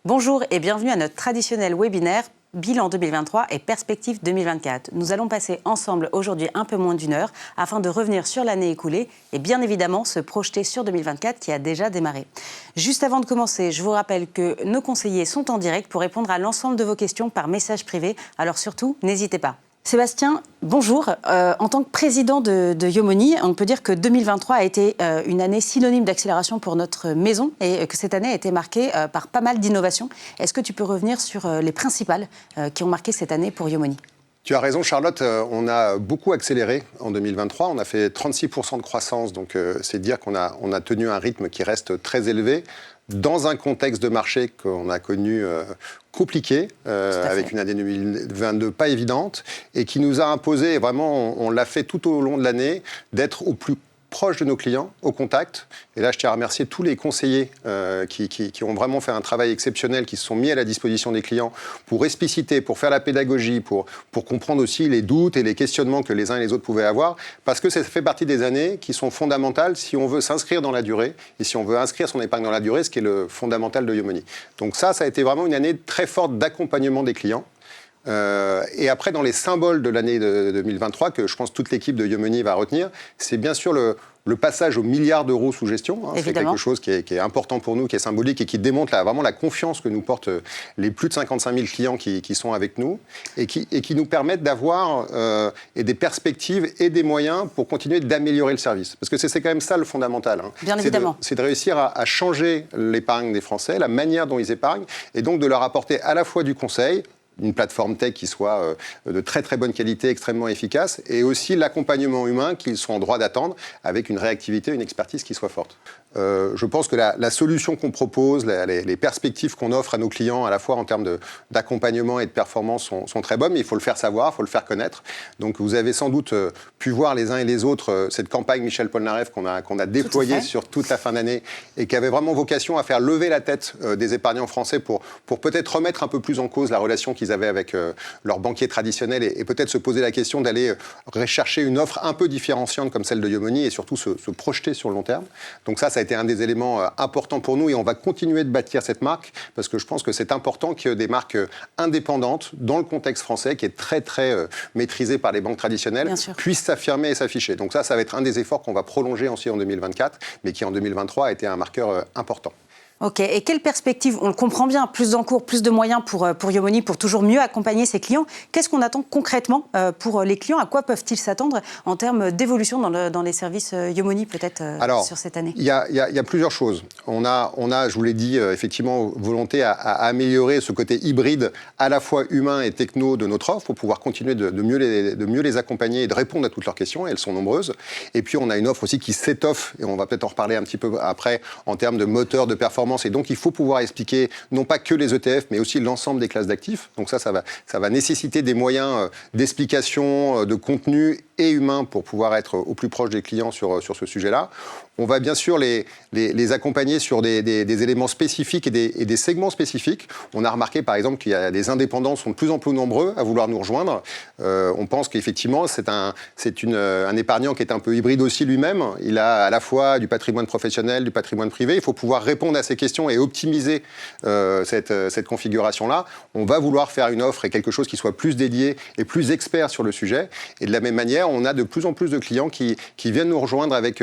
Bonjour et bienvenue à notre traditionnel webinaire Bilan 2023 et Perspectives 2024. Nous allons passer ensemble aujourd'hui un peu moins d'1 heure afin de revenir sur l'année écoulée et bien évidemment se projeter sur 2024 qui a déjà démarré. Juste avant de commencer, je vous rappelle que nos conseillers sont en direct pour répondre à l'ensemble de vos questions par message privé. Alors surtout, n'hésitez pas. Sébastien, bonjour. En tant que président de Yomoni, on peut dire que 2023 a été une année synonyme d'accélération pour notre maison et que cette année a été marquée par pas mal d'innovations. Est-ce que tu peux revenir sur les principales qui ont marqué cette année pour Yomoni ? Tu as raison, Charlotte. On a beaucoup accéléré en 2023. On a fait 36% de croissance. Donc, c'est dire qu'on a tenu un rythme qui reste très élevé dans un contexte de marché qu'on a connu compliqué, avec une année 2022 pas évidente, et qui nous a imposé, vraiment, on l'a fait tout au long de l'année, d'être au plus proche de nos clients, au contact. Et là, je tiens à remercier tous les conseillers qui ont vraiment fait un travail exceptionnel, qui se sont mis à la disposition des clients pour expliciter, pour faire la pédagogie, pour comprendre aussi les doutes et les questionnements que les uns et les autres pouvaient avoir, parce que ça fait partie des années qui sont fondamentales si on veut s'inscrire dans la durée et si on veut inscrire son épargne dans la durée, ce qui est le fondamental de Yomoni. Donc ça a été vraiment une année très forte d'accompagnement des clients. Et après, dans les symboles de l'année 2023, que je pense toute l'équipe de Yomoni va retenir, c'est bien sûr le passage aux milliards d'euros sous gestion. C'est quelque chose qui est important pour nous, qui est symbolique et qui démontre vraiment la confiance que nous portent les plus de 55 000 clients qui sont avec nous et qui nous permettent d'avoir des perspectives et des moyens pour continuer d'améliorer le service. Parce que c'est quand même ça le fondamental. Bien évidemment. C'est de réussir à changer l'épargne des Français, la manière dont ils épargnent, et donc de leur apporter à la fois du conseil, une plateforme tech qui soit de très très bonne qualité, extrêmement efficace, et aussi l'accompagnement humain qu'ils sont en droit d'attendre, avec une réactivité, une expertise qui soit forte. Je pense que la solution qu'on propose, les perspectives qu'on offre à nos clients, à la fois en termes d'accompagnement et de performance, sont très bonnes, mais il faut le faire savoir, il faut le faire connaître. Donc vous avez sans doute pu voir les uns et les autres cette campagne Michel Polnareff qu'on a déployée sur toute la fin d'année et qui avait vraiment vocation à faire lever la tête des épargnants français pour peut-être remettre un peu plus en cause la relation qu'ils avaient avec leurs banquiers traditionnels et peut-être se poser la question d'aller rechercher une offre un peu différenciante comme celle de Yomoni et surtout se projeter sur le long terme. Donc ça a été un des éléments importants pour nous et on va continuer de bâtir cette marque parce que je pense que c'est important que des marques indépendantes dans le contexte français qui est très très maîtrisé par les banques traditionnelles puissent s'affirmer et s'afficher. Donc ça va être un des efforts qu'on va prolonger aussi en 2024 mais qui en 2023 a été un marqueur important. Ok, et quelle perspective ? On le comprend bien, plus d'encours, plus de moyens pour Yomoni, pour toujours mieux accompagner ses clients. Qu'est-ce qu'on attend concrètement pour les clients ? À quoi peuvent-ils s'attendre en termes d'évolution dans les services Yomoni, peut-être, sur cette année ? Il y a plusieurs choses. On a, je vous l'ai dit, effectivement, volonté à améliorer ce côté hybride, à la fois humain et techno de notre offre, pour pouvoir continuer de mieux les accompagner et de répondre à toutes leurs questions, et elles sont nombreuses. Et puis, on a une offre aussi qui s'étoffe, et on va peut-être en reparler un petit peu après, en termes de moteur de performance. Et donc, il faut pouvoir expliquer non pas que les ETF, mais aussi l'ensemble des classes d'actifs. Donc ça va nécessiter des moyens d'explication, de contenu et humain pour pouvoir être au plus proche des clients sur ce sujet-là. On va bien sûr les accompagner sur des éléments spécifiques et des segments spécifiques. On a remarqué, par exemple, qu'il y a des indépendants qui sont de plus en plus nombreux à vouloir nous rejoindre. On pense qu'effectivement, c'est un épargnant qui est un peu hybride aussi lui-même. Il a à la fois du patrimoine professionnel, du patrimoine privé. Il faut pouvoir répondre à ces questions et optimiser cette configuration-là. On va vouloir faire une offre et quelque chose qui soit plus dédié et plus expert sur le sujet. Et de la même manière, on a de plus en plus de clients qui viennent nous rejoindre avec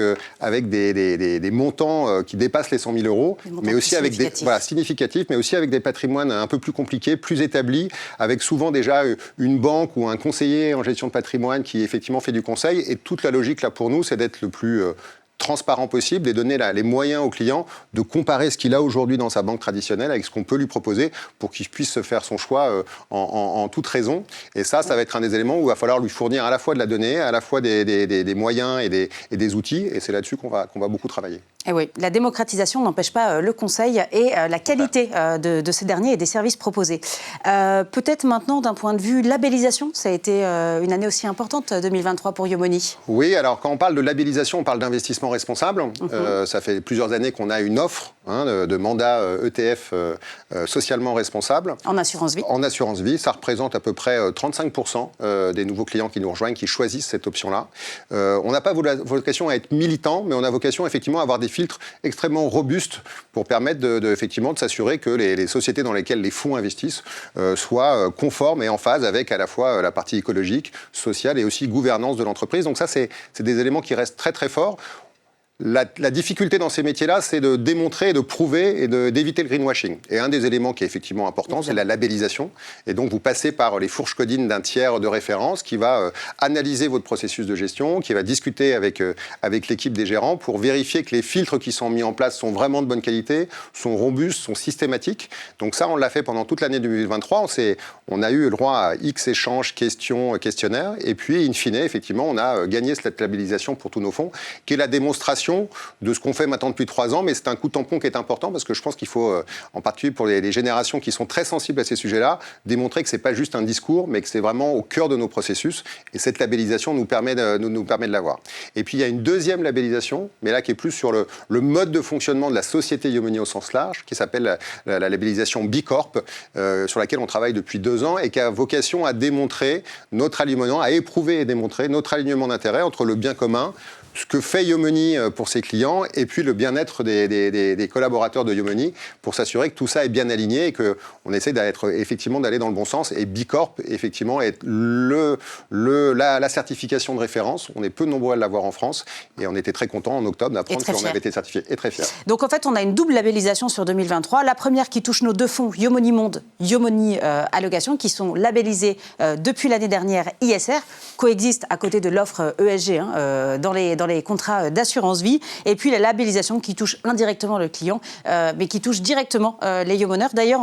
des montants qui dépassent les 100 000 euros, mais aussi avec significatifs, mais aussi avec des patrimoines un peu plus compliqués, plus établis, avec souvent déjà une banque ou un conseiller en gestion de patrimoine qui effectivement fait du conseil. Et toute la logique là pour nous, c'est d'être le plus transparent possible et donner les moyens au client de comparer ce qu'il a aujourd'hui dans sa banque traditionnelle avec ce qu'on peut lui proposer pour qu'il puisse se faire son choix en toute raison. Et ça va être un des éléments où il va falloir lui fournir à la fois de la donnée, à la fois des moyens et des outils. Et c'est là-dessus qu'on va beaucoup travailler. Et oui, la démocratisation n'empêche pas le conseil et la qualité de ces derniers et des services proposés. Peut-être maintenant, d'un point de vue labellisation, ça a été une année aussi importante, 2023, pour Yomoni. Oui, alors quand on parle de labellisation, on parle d'investissement placement responsable. Ça fait plusieurs années qu'on a une offre de mandat ETF socialement responsable. En assurance vie. En assurance vie, ça représente à peu près 35% des nouveaux clients qui nous rejoignent, qui choisissent cette option-là. On n'a pas vocation à être militant, mais on a vocation effectivement à avoir des filtres extrêmement robustes pour permettre effectivement de s'assurer que les sociétés dans lesquelles les fonds investissent soient conformes et en phase avec à la fois la partie écologique, sociale et aussi gouvernance de l'entreprise. Donc ça, c'est des éléments qui restent très très forts. La difficulté dans ces métiers-là, c'est de démontrer, de prouver et d'éviter le greenwashing. Et un des éléments qui est effectivement important, c'est la labellisation. Et donc, vous passez par les fourches codines d'un tiers de référence qui va analyser votre processus de gestion, qui va discuter avec l'équipe des gérants pour vérifier que les filtres qui sont mis en place sont vraiment de bonne qualité, sont robustes, sont systématiques. Donc ça, on l'a fait pendant toute l'année 2023. On a eu le droit à X échanges, questions, questionnaires. Et puis, in fine, effectivement, on a gagné cette labellisation pour tous nos fonds, qui est la démonstration de ce qu'on fait maintenant depuis 3 ans, mais c'est un coup de tampon qui est important parce que je pense qu'il faut, en particulier pour les générations qui sont très sensibles à ces sujets-là, démontrer que ce n'est pas juste un discours, mais que c'est vraiment au cœur de nos processus. Et cette labellisation nous permet de l'avoir. Et puis il y a une deuxième labellisation, mais là qui est plus sur le mode de fonctionnement de la société Yomoni au sens large, qui s'appelle la labellisation B Corp, sur laquelle on travaille depuis 2 ans et qui a vocation à démontrer notre alignement, à éprouver et démontrer notre alignement d'intérêts entre le bien commun, ce que fait Yomoni pour ses clients et puis le bien-être des collaborateurs de Yomoni pour s'assurer que tout ça est bien aligné et qu'on essaie effectivement d'aller dans le bon sens. Et B Corp, effectivement, est la certification de référence. On est peu nombreux à l'avoir en France et on était très contents en octobre d'apprendre qu'on avait été certifié. Et très fiers. Donc en fait, on a une double labellisation sur 2023. La première qui touche nos 2 fonds, Yomoni Monde, Yomoni Allocation, qui sont labellisés depuis l'année dernière ISR, coexistent à côté de l'offre ESG dans les contrats d'assurance vie, et puis la labellisation qui touche indirectement le client, mais qui touche directement les Yomoneurs. D'ailleurs,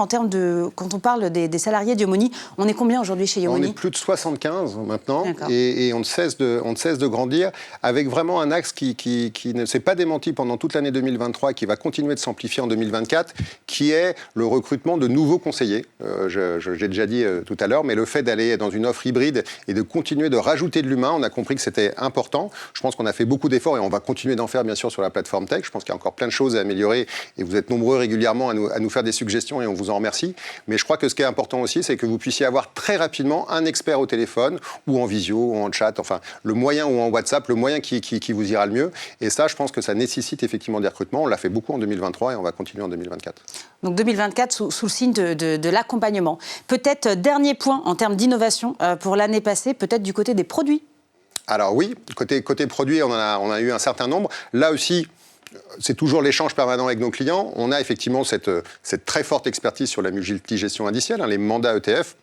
quand on parle des salariés de Yomoni, on est combien aujourd'hui chez Yomoni ? On est plus de 75 maintenant, et on ne cesse de grandir, avec vraiment un axe qui ne s'est pas démenti pendant toute l'année 2023 et qui va continuer de s'amplifier en 2024, qui est le recrutement de nouveaux conseillers. J'ai déjà dit tout à l'heure, mais le fait d'aller dans une offre hybride et de continuer de rajouter de l'humain, on a compris que c'était important. Je pense qu'on a fait beaucoup d'efforts et on va continuer d'en faire bien sûr sur la plateforme tech. Je pense qu'il y a encore plein de choses à améliorer et vous êtes nombreux régulièrement à nous faire des suggestions et on vous en remercie. Mais je crois que ce qui est important aussi, c'est que vous puissiez avoir très rapidement un expert au téléphone ou en visio ou en chat, enfin le moyen ou en WhatsApp, le moyen qui vous ira le mieux. Et ça, je pense que ça nécessite effectivement des recrutements. On l'a fait beaucoup en 2023 et on va continuer en 2024. Donc 2024 sous le signe de l'accompagnement. Peut-être dernier point en termes d'innovation pour l'année passée, peut-être du côté des produits. Alors oui, côté produit, on a eu un certain nombre. Là aussi, c'est toujours l'échange permanent avec nos clients. On a effectivement cette très forte expertise sur la multigestion indicielle, les mandats ETF.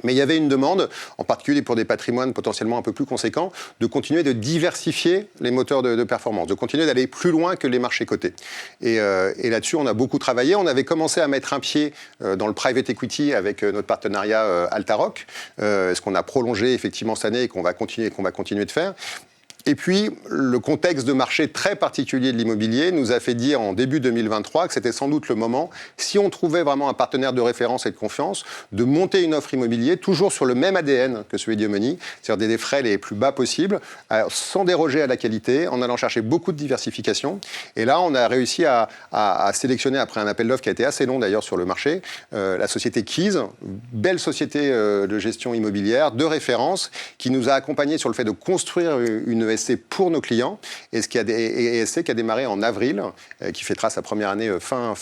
Mais il y avait une demande, en particulier pour des patrimoines potentiellement un peu plus conséquents, de continuer de diversifier les moteurs de performance, de continuer d'aller plus loin que les marchés cotés. Et là-dessus, on a beaucoup travaillé. On avait commencé à mettre un pied dans le private equity avec notre partenariat Altaroc, ce qu'on a prolongé effectivement cette année et qu'on va continuer de faire. Et puis, le contexte de marché très particulier de l'immobilier nous a fait dire en début 2023 que c'était sans doute le moment, si on trouvait vraiment un partenaire de référence et de confiance, de monter une offre immobilière toujours sur le même ADN que celui de Yomoni, c'est-à-dire des frais les plus bas possibles, sans déroger à la qualité, en allant chercher beaucoup de diversification. Et là, on a réussi à sélectionner, après un appel d'offres qui a été assez long d'ailleurs sur le marché, la société Keys, belle société de gestion immobilière, de référence, qui nous a accompagnés sur le fait de construire une ESC pour nos clients, et ESC qui a démarré en avril, qui fêtera sa première année fin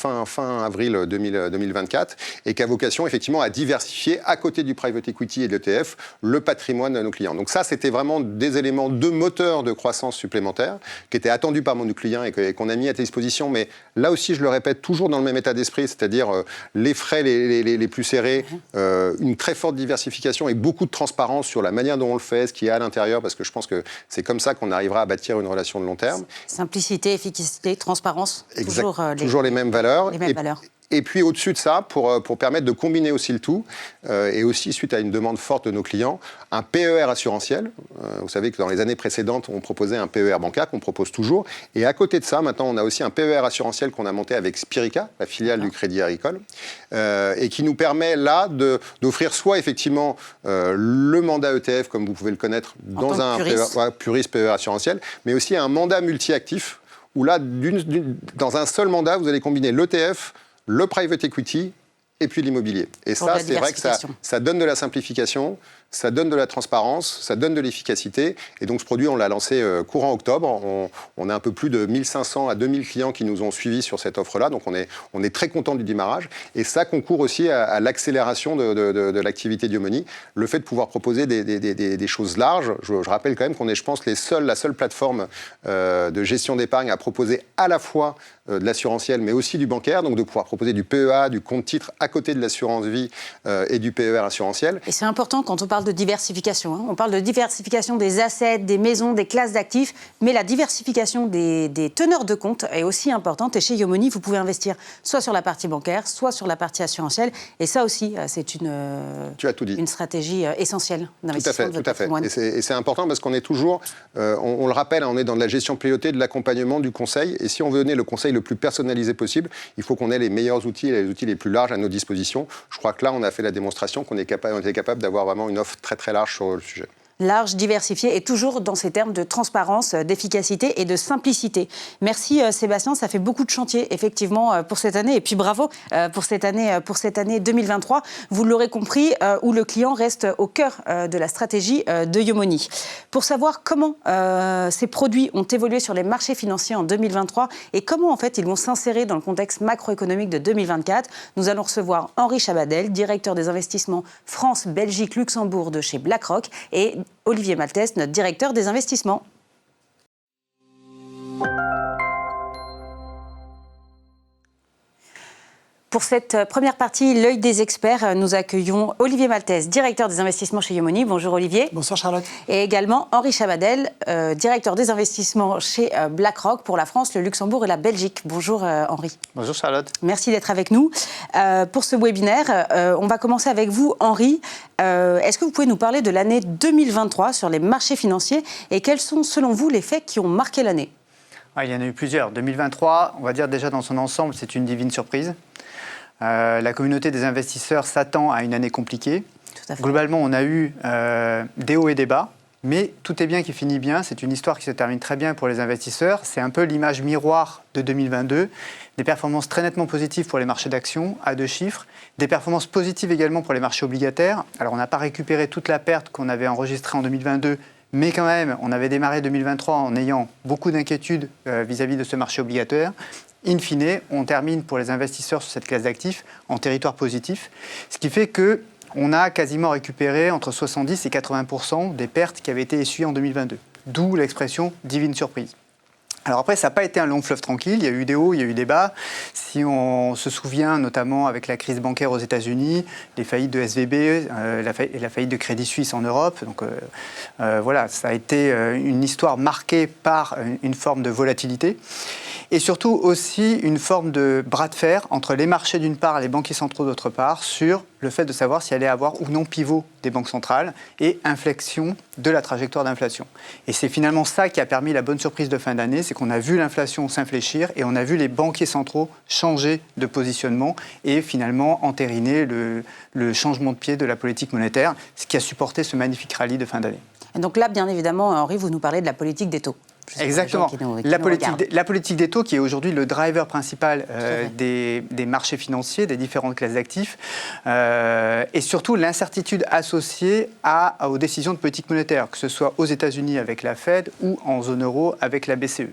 avril 2024, et qui a vocation effectivement à diversifier à côté du private equity et de l'ETF le patrimoine de nos clients. Donc ça, c'était vraiment des éléments de moteur de croissance supplémentaires qui étaient attendus par nos clients et qu'on a mis à disposition. Mais là aussi, je le répète, toujours dans le même état d'esprit, c'est-à-dire les frais les plus serrés, une très forte diversification et beaucoup de transparence sur la manière dont on le fait, ce qu'il y a à l'intérieur, parce que je pense que c'est comme ça qu'on arrivera à bâtir une relation de long terme. Simplicité, efficacité, transparence, toujours les mêmes valeurs. Et puis au-dessus de ça, pour permettre de combiner aussi le tout, et aussi suite à une demande forte de nos clients, un PER assurantiel. Vous savez que dans les années précédentes, on proposait un PER bancaire qu'on propose toujours. Et à côté de ça, maintenant, on a aussi un PER assurantiel qu'on a monté avec Spirica, la filiale du Crédit Agricole, et qui nous permet là d'offrir soit effectivement le mandat ETF, comme vous pouvez le connaître, dans un Puris PER assurantiel, mais aussi un mandat multi-actif, où là, dans un seul mandat, vous allez combiner l'ETF, le private equity et puis l'immobilier. Et ça, c'est vrai que ça donne de la simplification, ça donne de la transparence, ça donne de l'efficacité. Et donc ce produit, on l'a lancé courant octobre. On a un peu plus de 1500 à 2000 clients qui nous ont suivis sur cette offre-là. Donc on est très content du démarrage. Et ça concourt aussi à l'accélération de l'activité d'Iomoni. Le fait de pouvoir proposer des choses larges. Je rappelle quand même qu'on est, je pense, la seule plateforme de gestion d'épargne à proposer à la fois de l'assurantiel, mais aussi du bancaire. Donc de pouvoir proposer du PEA, du compte titre à côté de l'assurance vie et du PER assurantiel. Et c'est important quand on parle de diversification. On parle de diversification des assets, des maisons, des classes d'actifs, mais la diversification des teneurs de compte est aussi importante. Et chez Iomoni, vous pouvez investir soit sur la partie bancaire, soit sur la partie assurantielle. Et ça aussi, c'est une stratégie essentielle d'investissement de votre patrimoine. Et c'est important parce qu'on est toujours, on le rappelle, on est dans de la gestion pilotée, de l'accompagnement, du conseil. Et si on veut donner le conseil le plus personnalisé possible, il faut qu'on ait les meilleurs outils et les outils les plus larges à nos dispositions. Je crois que là, on a fait la démonstration qu'on était capable d'avoir vraiment une offre très très large sur le sujet. Large, diversifié et toujours dans ces termes de transparence, d'efficacité et de simplicité. Merci Sébastien, ça fait beaucoup de chantiers effectivement pour cette année et puis bravo pour cette année 2023. Vous l'aurez compris, où le client reste au cœur de la stratégie de Iomoni. Pour savoir comment ces produits ont évolué sur les marchés financiers en 2023 et comment en fait ils vont s'insérer dans le contexte macroéconomique de 2024, nous allons recevoir Henri Chabadel, directeur des investissements France, Belgique, Luxembourg de chez BlackRock et Olivier Maltès, notre directeur des investissements. Pour cette première partie, l'œil des experts, nous accueillons Olivier Maltès, directeur des investissements chez Iomoni. Bonjour Olivier. Bonsoir Charlotte. Et également Henri Chabadel, directeur des investissements chez BlackRock pour la France, le Luxembourg et la Belgique. Bonjour Henri. Bonjour Charlotte. Merci d'être avec nous. Pour ce webinaire, on va commencer avec vous Henri. Est-ce que vous pouvez nous parler de l'année 2023 sur les marchés financiers et quels sont selon vous les faits qui ont marqué l'année ? Il y en a eu plusieurs. 2023, on va dire déjà dans son ensemble, c'est une divine surprise. La communauté des investisseurs s'attend à une année compliquée. Tout à fait. Globalement, on a eu des hauts et des bas, mais tout est bien qui finit bien. C'est une histoire qui se termine très bien pour les investisseurs. C'est un peu l'image miroir de 2022. Des performances très nettement positives pour les marchés d'actions, à 2 chiffres. Des performances positives également pour les marchés obligataires. Alors, on n'a pas récupéré toute la perte qu'on avait enregistrée en 2022, mais quand même, on avait démarré 2023 en ayant beaucoup d'inquiétudes vis-à-vis de ce marché obligataire. In fine, on termine pour les investisseurs sur cette classe d'actifs en territoire positif, ce qui fait qu'on a quasiment récupéré entre 70 et 80% des pertes qui avaient été essuyées en 2022. D'où l'expression « divine surprise ». Alors après, ça n'a pas été un long fleuve tranquille, il y a eu des hauts, il y a eu des bas. Si on se souvient notamment avec la crise bancaire aux États-Unis, les faillites de SVB, la faillite de Crédit Suisse en Europe, donc voilà, ça a été une histoire marquée par une forme de volatilité. Et surtout aussi une forme de bras de fer entre les marchés d'une part et les banquiers centraux d'autre part sur le fait de savoir s'il allait y avoir ou non pivot des banques centrales et inflexion de la trajectoire d'inflation. Et c'est finalement ça qui a permis la bonne surprise de fin d'année, c'est qu'on a vu l'inflation s'infléchir et on a vu les banquiers centraux changer de positionnement et finalement entériner le changement de pied de la politique monétaire, ce qui a supporté ce magnifique rallye de fin d'année. Et donc là, bien évidemment, Henri, vous nous parlez de la politique des taux. Exactement. La politique des taux qui est aujourd'hui le driver principal des marchés financiers, des différentes classes d'actifs, et surtout l'incertitude associée aux décisions de politique monétaire, que ce soit aux États-Unis avec la Fed ou en zone euro avec la BCE.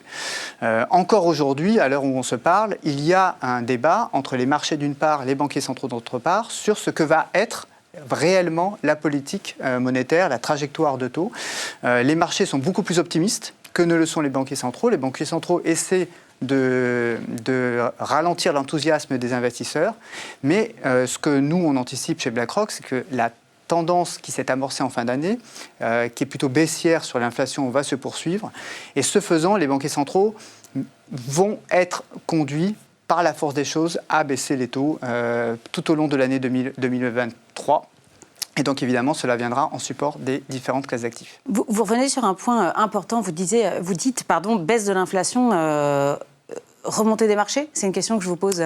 Encore aujourd'hui, à l'heure où on se parle, il y a un débat entre les marchés d'une part, les banquiers centraux d'autre part, sur ce que va être réellement la politique monétaire, la trajectoire de taux. Les marchés sont beaucoup plus optimistes que ne le sont les banquiers centraux. Les banquiers centraux essaient de ralentir l'enthousiasme des investisseurs. Mais ce que nous, on anticipe chez BlackRock, c'est que la tendance qui s'est amorcée en fin d'année, qui est plutôt baissière sur l'inflation, va se poursuivre. Et ce faisant, les banquiers centraux vont être conduits par la force des choses, à baisser les taux tout au long de l'année 2023. Et donc, évidemment, cela viendra en support des différentes classes d'actifs. Vous revenez sur un point important. Vous dites, baisse de l'inflation, remontée des marchés. C'est une question que je vous pose.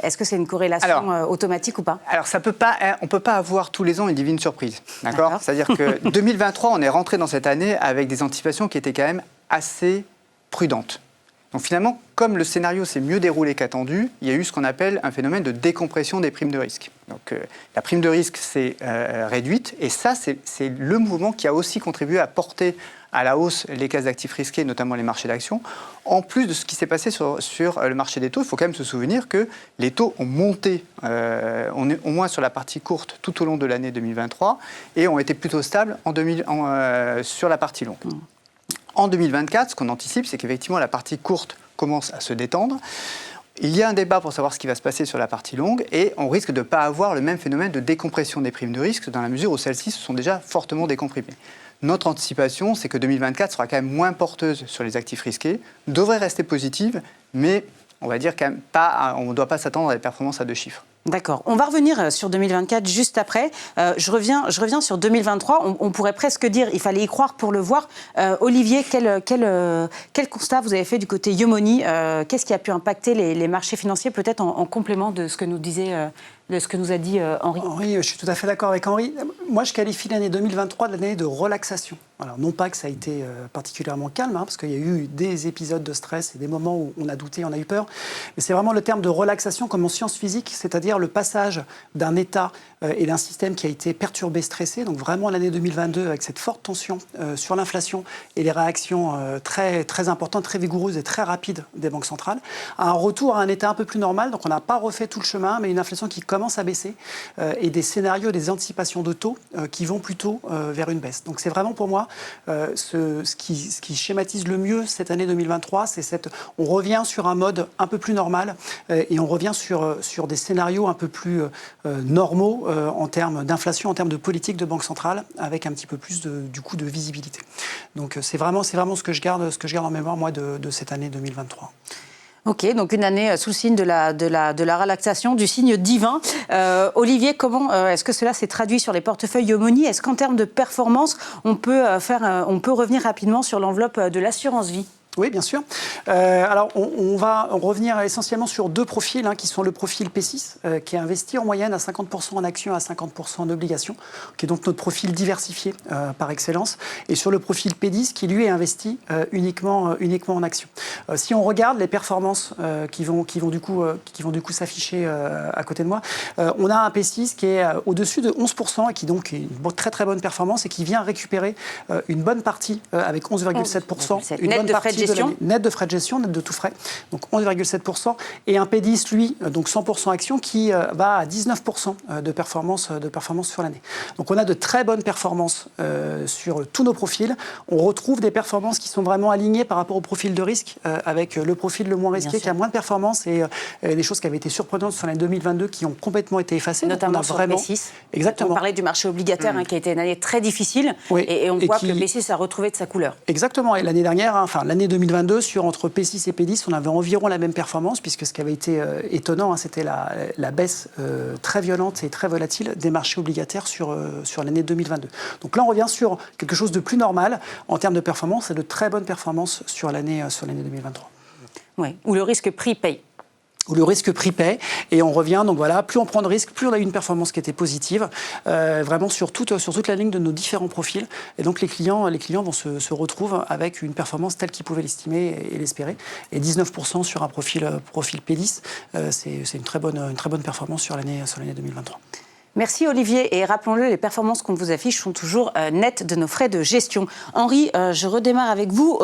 Est-ce que c'est une corrélation automatique ou pas? Alors, on ne peut pas avoir tous les ans une divine surprise. D'accord. C'est-à-dire que 2023, on est rentré dans cette année avec des anticipations qui étaient quand même assez prudentes. Donc finalement, comme le scénario s'est mieux déroulé qu'attendu, il y a eu ce qu'on appelle un phénomène de décompression des primes de risque. Donc la prime de risque s'est réduite, et ça, c'est le mouvement qui a aussi contribué à porter à la hausse les classes d'actifs risqués, notamment les marchés d'actions. En plus de ce qui s'est passé sur le marché des taux, il faut quand même se souvenir que les taux ont monté, au moins sur la partie courte, tout au long de l'année 2023, et ont été plutôt stables sur la partie longue. En 2024, ce qu'on anticipe, c'est qu'effectivement, la partie courte commence à se détendre. Il y a un débat pour savoir ce qui va se passer sur la partie longue, et on risque de ne pas avoir le même phénomène de décompression des primes de risque, dans la mesure où celles-ci se sont déjà fortement décomprimées. Notre anticipation, c'est que 2024 sera quand même moins porteuse sur les actifs risqués, devrait rester positive, mais on va dire quand même pas, on ne doit pas s'attendre à des performances à 2 chiffres. D'accord. On va revenir sur 2024 juste après. Je reviens sur 2023. On pourrait presque dire il fallait y croire pour le voir. Olivier, quel constat vous avez fait du côté Yomoni? Qu'est-ce qui a pu impacter les marchés financiers, peut-être en complément de ce que nous a dit Henri? Henri, je suis tout à fait d'accord avec Henri. Moi, je qualifie l'année 2023 de l'année de relaxation. Alors, non pas que ça a été particulièrement calme, parce qu'il y a eu des épisodes de stress et des moments où on a douté, on a eu peur. Mais c'est vraiment le terme de relaxation comme en sciences physiques, c'est-à-dire le passage d'un état et d'un système qui a été perturbé, stressé. Donc vraiment l'année 2022 avec cette forte tension sur l'inflation et les réactions très, très importantes, très vigoureuses et très rapides des banques centrales, à un retour à un état un peu plus normal. Donc on n'a pas refait tout le chemin, mais une inflation qui commence à baisser et des scénarios, des anticipations de taux qui vont plutôt vers une baisse. Donc c'est vraiment pour moi ce qui schématise le mieux cette année 2023, c'est on revient sur un mode un peu plus normal et on revient sur des scénarios un peu plus normaux en termes d'inflation, en termes de politique de banque centrale, avec un petit peu plus de visibilité. Donc c'est vraiment ce que je garde en mémoire moi de cette année 2023. Ok, donc une année sous le signe de la relaxation, du signe divin. Olivier, comment est-ce que cela s'est traduit sur les portefeuilles Yomoni? Est-ce qu'en termes de performance, on peut revenir rapidement sur l'enveloppe de l'assurance vie? Oui, bien sûr. Alors, on va revenir essentiellement sur 2 profils, qui sont le profil P6, qui est investi en moyenne à 50% en actions, à 50% en obligations, qui est donc notre profil diversifié par excellence, et sur le profil P10, qui lui est investi uniquement en actions. Si on regarde les performances qui vont du coup s'afficher à côté de moi, on a un P6 qui est au-dessus de 11% et qui donc est une très très bonne performance et qui vient récupérer une bonne partie avec 11,7%, une bonne partie net de frais de gestion, net de tout frais, donc 11,7%, et un P10, lui, donc 100% action, qui va à 19% de performance sur l'année. Donc on a de très bonnes performances sur tous nos profils. On retrouve des performances qui sont vraiment alignées par rapport au profil de risque, avec le profil le moins risqué qui a moins de performance, et des choses qui avaient été surprenantes sur l'année 2022 qui ont complètement été effacées. Notamment sur le P6. Exactement. On parlait du marché obligataire qui a été une année très difficile, oui, et on voit que le P6 a retrouvé de sa couleur. Exactement, et l'année dernière, l'année 2022, entre P6 et P10, on avait environ la même performance, puisque ce qui avait été étonnant, c'était la baisse très violente et très volatile des marchés obligataires sur l'année 2022. Donc là, on revient sur quelque chose de plus normal en termes de performance et de très bonnes performances sur l'année 2023. Oui, où le risque prix paye. Où le risque prix paie, et on revient, donc voilà, plus on prend de risques, plus on a une performance qui était positive, vraiment sur toute la ligne de nos différents profils, et donc les clients vont se retrouver avec une performance telle qu'ils pouvaient l'estimer et l'espérer, et 19% sur un profil P10, c'est une très bonne performance sur l'année 2023. Merci Olivier, et rappelons-le, les performances qu'on vous affiche sont toujours nettes de nos frais de gestion. Henri, je redémarre avec vous.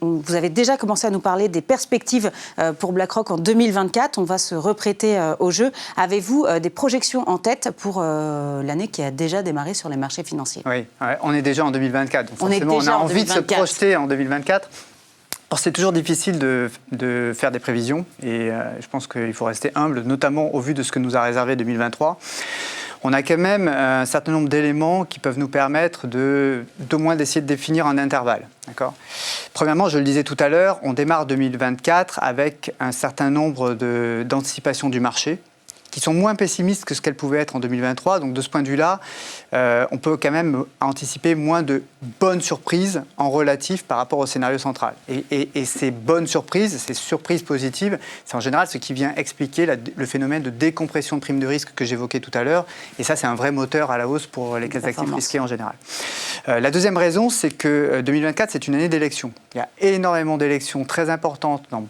Vous avez déjà commencé à nous parler des perspectives pour BlackRock en 2024. On va se reprêter au jeu. Avez-vous des projections en tête pour l'année qui a déjà démarré sur les marchés financiers? Oui, on est déjà en 2024. Donc forcément, on a envie de se projeter en 2024. Alors, c'est toujours difficile de faire des prévisions, et je pense qu'il faut rester humble, notamment au vu de ce que nous a réservé 2023. on a quand même un certain nombre d'éléments qui peuvent nous permettre d'au moins d'essayer de définir un intervalle. D'accord ? Premièrement, je le disais tout à l'heure, on démarre 2024 avec un certain nombre d'anticipations du marché qui sont moins pessimistes que ce qu'elles pouvaient être en 2023. Donc de ce point de vue-là, on peut quand même anticiper moins de bonnes surprises en relatif par rapport au scénario central. Et ces bonnes surprises, ces surprises positives, c'est en général ce qui vient expliquer le phénomène de décompression de prime de risque que j'évoquais tout à l'heure. Et ça, c'est un vrai moteur à la hausse pour les classes d'actifs risqués en général. La deuxième raison, c'est que 2024, c'est une année d'élections. Il y a énormément d'élections très importantes dans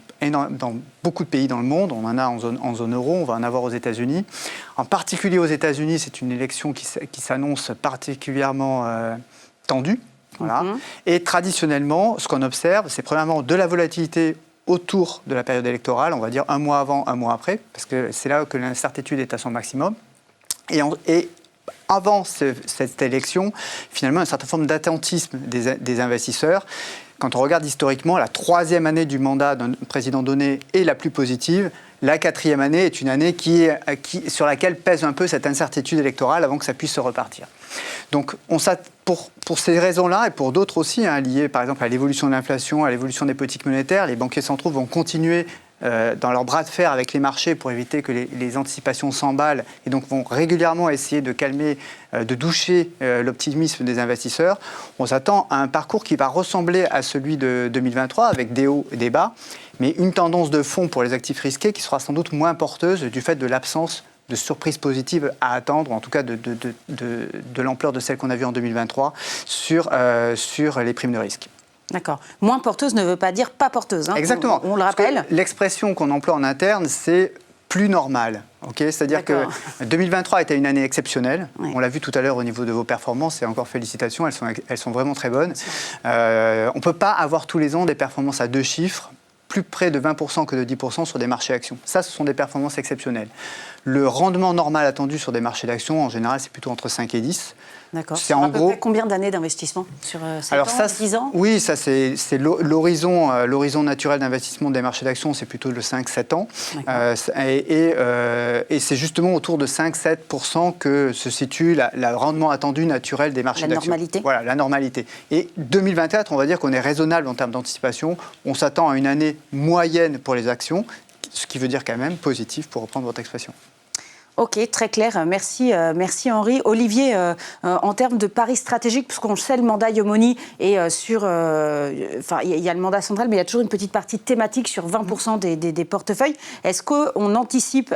beaucoup de pays dans le monde. On en a en zone euro, on va en avoir aux États-Unis. En particulier aux États-Unis, c'est une élection qui s'annonce particulièrement tendue. Voilà. Et traditionnellement, ce qu'on observe, c'est premièrement de la volatilité autour de la période électorale, on va dire un mois avant, un mois après, parce que c'est là que l'incertitude est à son maximum. Et avant cette élection, finalement, une certaine forme d'attentisme des investisseurs. Quand on regarde historiquement, la troisième année du mandat d'un président donné est la plus positive. La quatrième année est une année sur laquelle pèse un peu cette incertitude électorale avant que ça puisse se repartir. Donc, pour ces raisons-là et pour d'autres aussi, liées par exemple à l'évolution de l'inflation, à l'évolution des politiques monétaires, les banquiers centraux vont continuer dans leur bras de fer avec les marchés pour éviter que les anticipations s'emballent et donc vont régulièrement essayer de calmer, de doucher l'optimisme des investisseurs. On s'attend à un parcours qui va ressembler à celui de 2023 avec des hauts et des bas, mais une tendance de fond pour les actifs risqués qui sera sans doute moins porteuse du fait de l'absence de surprises positives à attendre, en tout cas de l'ampleur de celle qu'on a vue en 2023 sur les primes de risque. D'accord. Moins porteuse ne veut pas dire pas porteuse. Hein. Exactement. On le rappelle. L'expression qu'on emploie en interne, c'est plus normal. Okay, c'est-à-dire que 2023 était une année exceptionnelle. Oui. On l'a vu tout à l'heure au niveau de vos performances, et encore félicitations, elles sont vraiment très bonnes. On ne peut pas avoir tous les ans des performances à 2 chiffres, plus près de 20% que de 10% sur des marchés actions. Ça, ce sont des performances exceptionnelles. Le rendement normal attendu sur des marchés d'actions, en général, c'est plutôt entre 5 et 10. D'accord. C'est en gros combien d'années d'investissement sur 7 ans, 10 ans ? Oui, ça c'est l'horizon naturel d'investissement des marchés d'actions, c'est plutôt le 5-7 ans. Et c'est justement autour de 5-7% que se situe le rendement attendu naturel des marchés d'actions. La normalité ? Voilà, la normalité. Et 2024, on va dire qu'on est raisonnable en termes d'anticipation. On s'attend à une année moyenne pour les actions, ce qui veut dire quand même positif, pour reprendre votre expression. Ok, très clair. Merci Henri. Olivier, en termes de paris stratégiques, puisqu'on le sait, le mandat Yomoni est sur... Enfin, il y a le mandat central, mais il y a toujours une petite partie thématique sur 20% des portefeuilles. Est-ce qu'on anticipe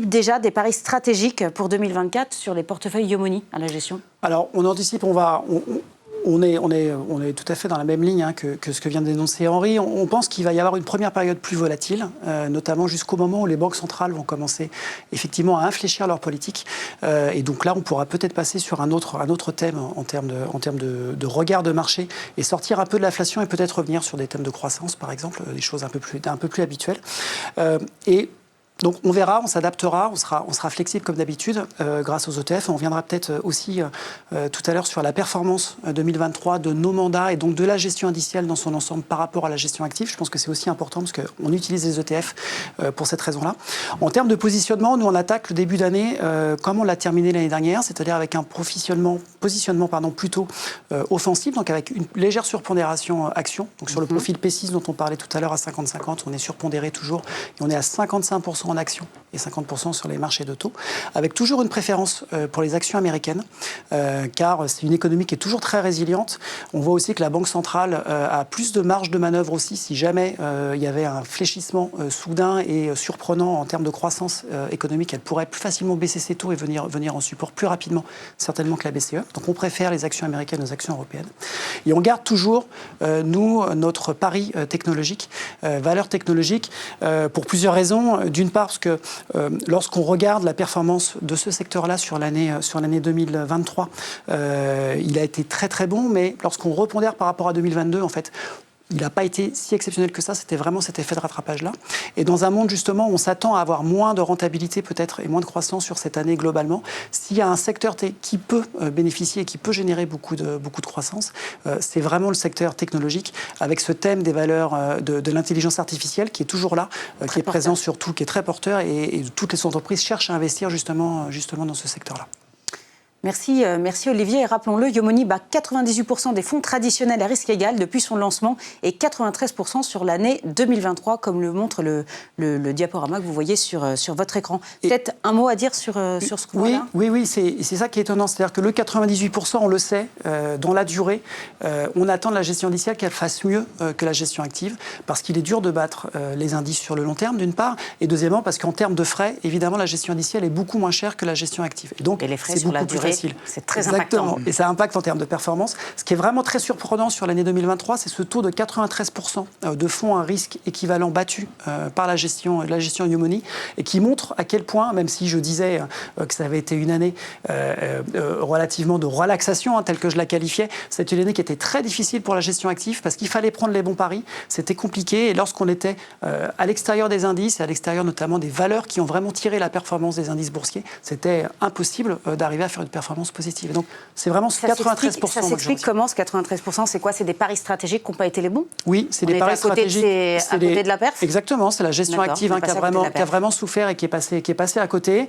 déjà des paris stratégiques pour 2024 sur les portefeuilles Yomoni à la gestion ? Alors, on anticipe, on est tout à fait dans la même ligne que ce que vient d'énoncer Henri. On pense qu'il va y avoir une première période plus volatile, notamment jusqu'au moment où les banques centrales vont commencer effectivement à infléchir leur politique. Et donc là, on pourra peut-être passer sur un autre thème en termes de regard de marché et sortir un peu de l'inflation et peut-être revenir sur des thèmes de croissance, par exemple, des choses un peu plus habituelles. Donc on verra, on s'adaptera, on sera flexible comme d'habitude grâce aux ETF. On reviendra peut-être aussi tout à l'heure sur la performance 2023 de nos mandats et donc de la gestion indicielle dans son ensemble par rapport à la gestion active. Je pense que c'est aussi important parce qu'on utilise les ETF pour cette raison-là. En termes de positionnement, nous on attaque le début d'année comme on l'a terminé l'année dernière, c'est-à-dire avec un positionnement plutôt offensif, donc avec une légère surpondération action. Donc sur le profil P6 dont on parlait tout à l'heure à 50-50, on est surpondéré toujours et on est à 55% en actions et 50% sur les marchés de taux, avec toujours une préférence pour les actions américaines, car c'est une économie qui est toujours très résiliente. On voit aussi que la Banque centrale a plus de marge de manœuvre aussi si jamais il y avait un fléchissement soudain et surprenant en termes de croissance économique. Elle pourrait plus facilement baisser ses taux et venir en support plus rapidement, certainement que la BCE. Donc on préfère les actions américaines aux actions européennes. Et on garde toujours, nous, notre pari technologique, valeur technologique, pour plusieurs raisons. D'une part, parce que lorsqu'on regarde la performance de ce secteur-là sur l'année 2023, il a été très très bon, mais lorsqu'on repondère par rapport à 2022, en fait, il n'a pas été si exceptionnel que ça, c'était vraiment cet effet de rattrapage-là. Et dans un monde, justement, où on s'attend à avoir moins de rentabilité peut-être et moins de croissance sur cette année globalement, s'il y a un secteur qui peut bénéficier et qui peut générer beaucoup de croissance, c'est vraiment le secteur technologique, avec ce thème des valeurs de l'intelligence artificielle qui est toujours là, qui est présent surtout, qui est très porteur, et toutes les entreprises cherchent à investir justement dans ce secteur-là. Merci Olivier. Et rappelons-le, Yomoni bat 98% des fonds traditionnels à risque égal depuis son lancement et 93% sur l'année 2023, comme le montre le diaporama que vous voyez sur votre écran. Peut-être un mot à dire sur ce qu'on voit là ? Oui, c'est ça qui est étonnant. C'est-à-dire que le 98%, on le sait, dans la durée, on attend de la gestion indicielle qu'elle fasse mieux que la gestion active, parce qu'il est dur de battre les indices sur le long terme, d'une part, et deuxièmement, parce qu'en termes de frais, évidemment, la gestion indicielle est beaucoup moins chère que la gestion active. Et les frais sur la durée, c'est très Exactement. impactant. Et ça impacte en termes de performance. Ce qui est vraiment très surprenant sur l'année 2023, c'est ce taux de 93% de fonds à risque équivalent battus par la gestion Yomoni, et qui montre à quel point, même si je disais que ça avait été une année relativement de relaxation, telle que je la qualifiais, c'est une année qui était très difficile pour la gestion active, parce qu'il fallait prendre les bons paris, c'était compliqué, et lorsqu'on était à l'extérieur des indices, et à l'extérieur notamment des valeurs qui ont vraiment tiré la performance des indices boursiers, c'était impossible d'arriver à faire une performance positive. Et donc, c'est vraiment ce 93%. Ça s'explique comment, ce 93%? C'est quoi? C'est des paris stratégiques qui n'ont pas été les bons? Oui, c'est des paris stratégiques. À côté de la perf? Exactement, c'est la gestion active qui a vraiment souffert et qui est passée à côté.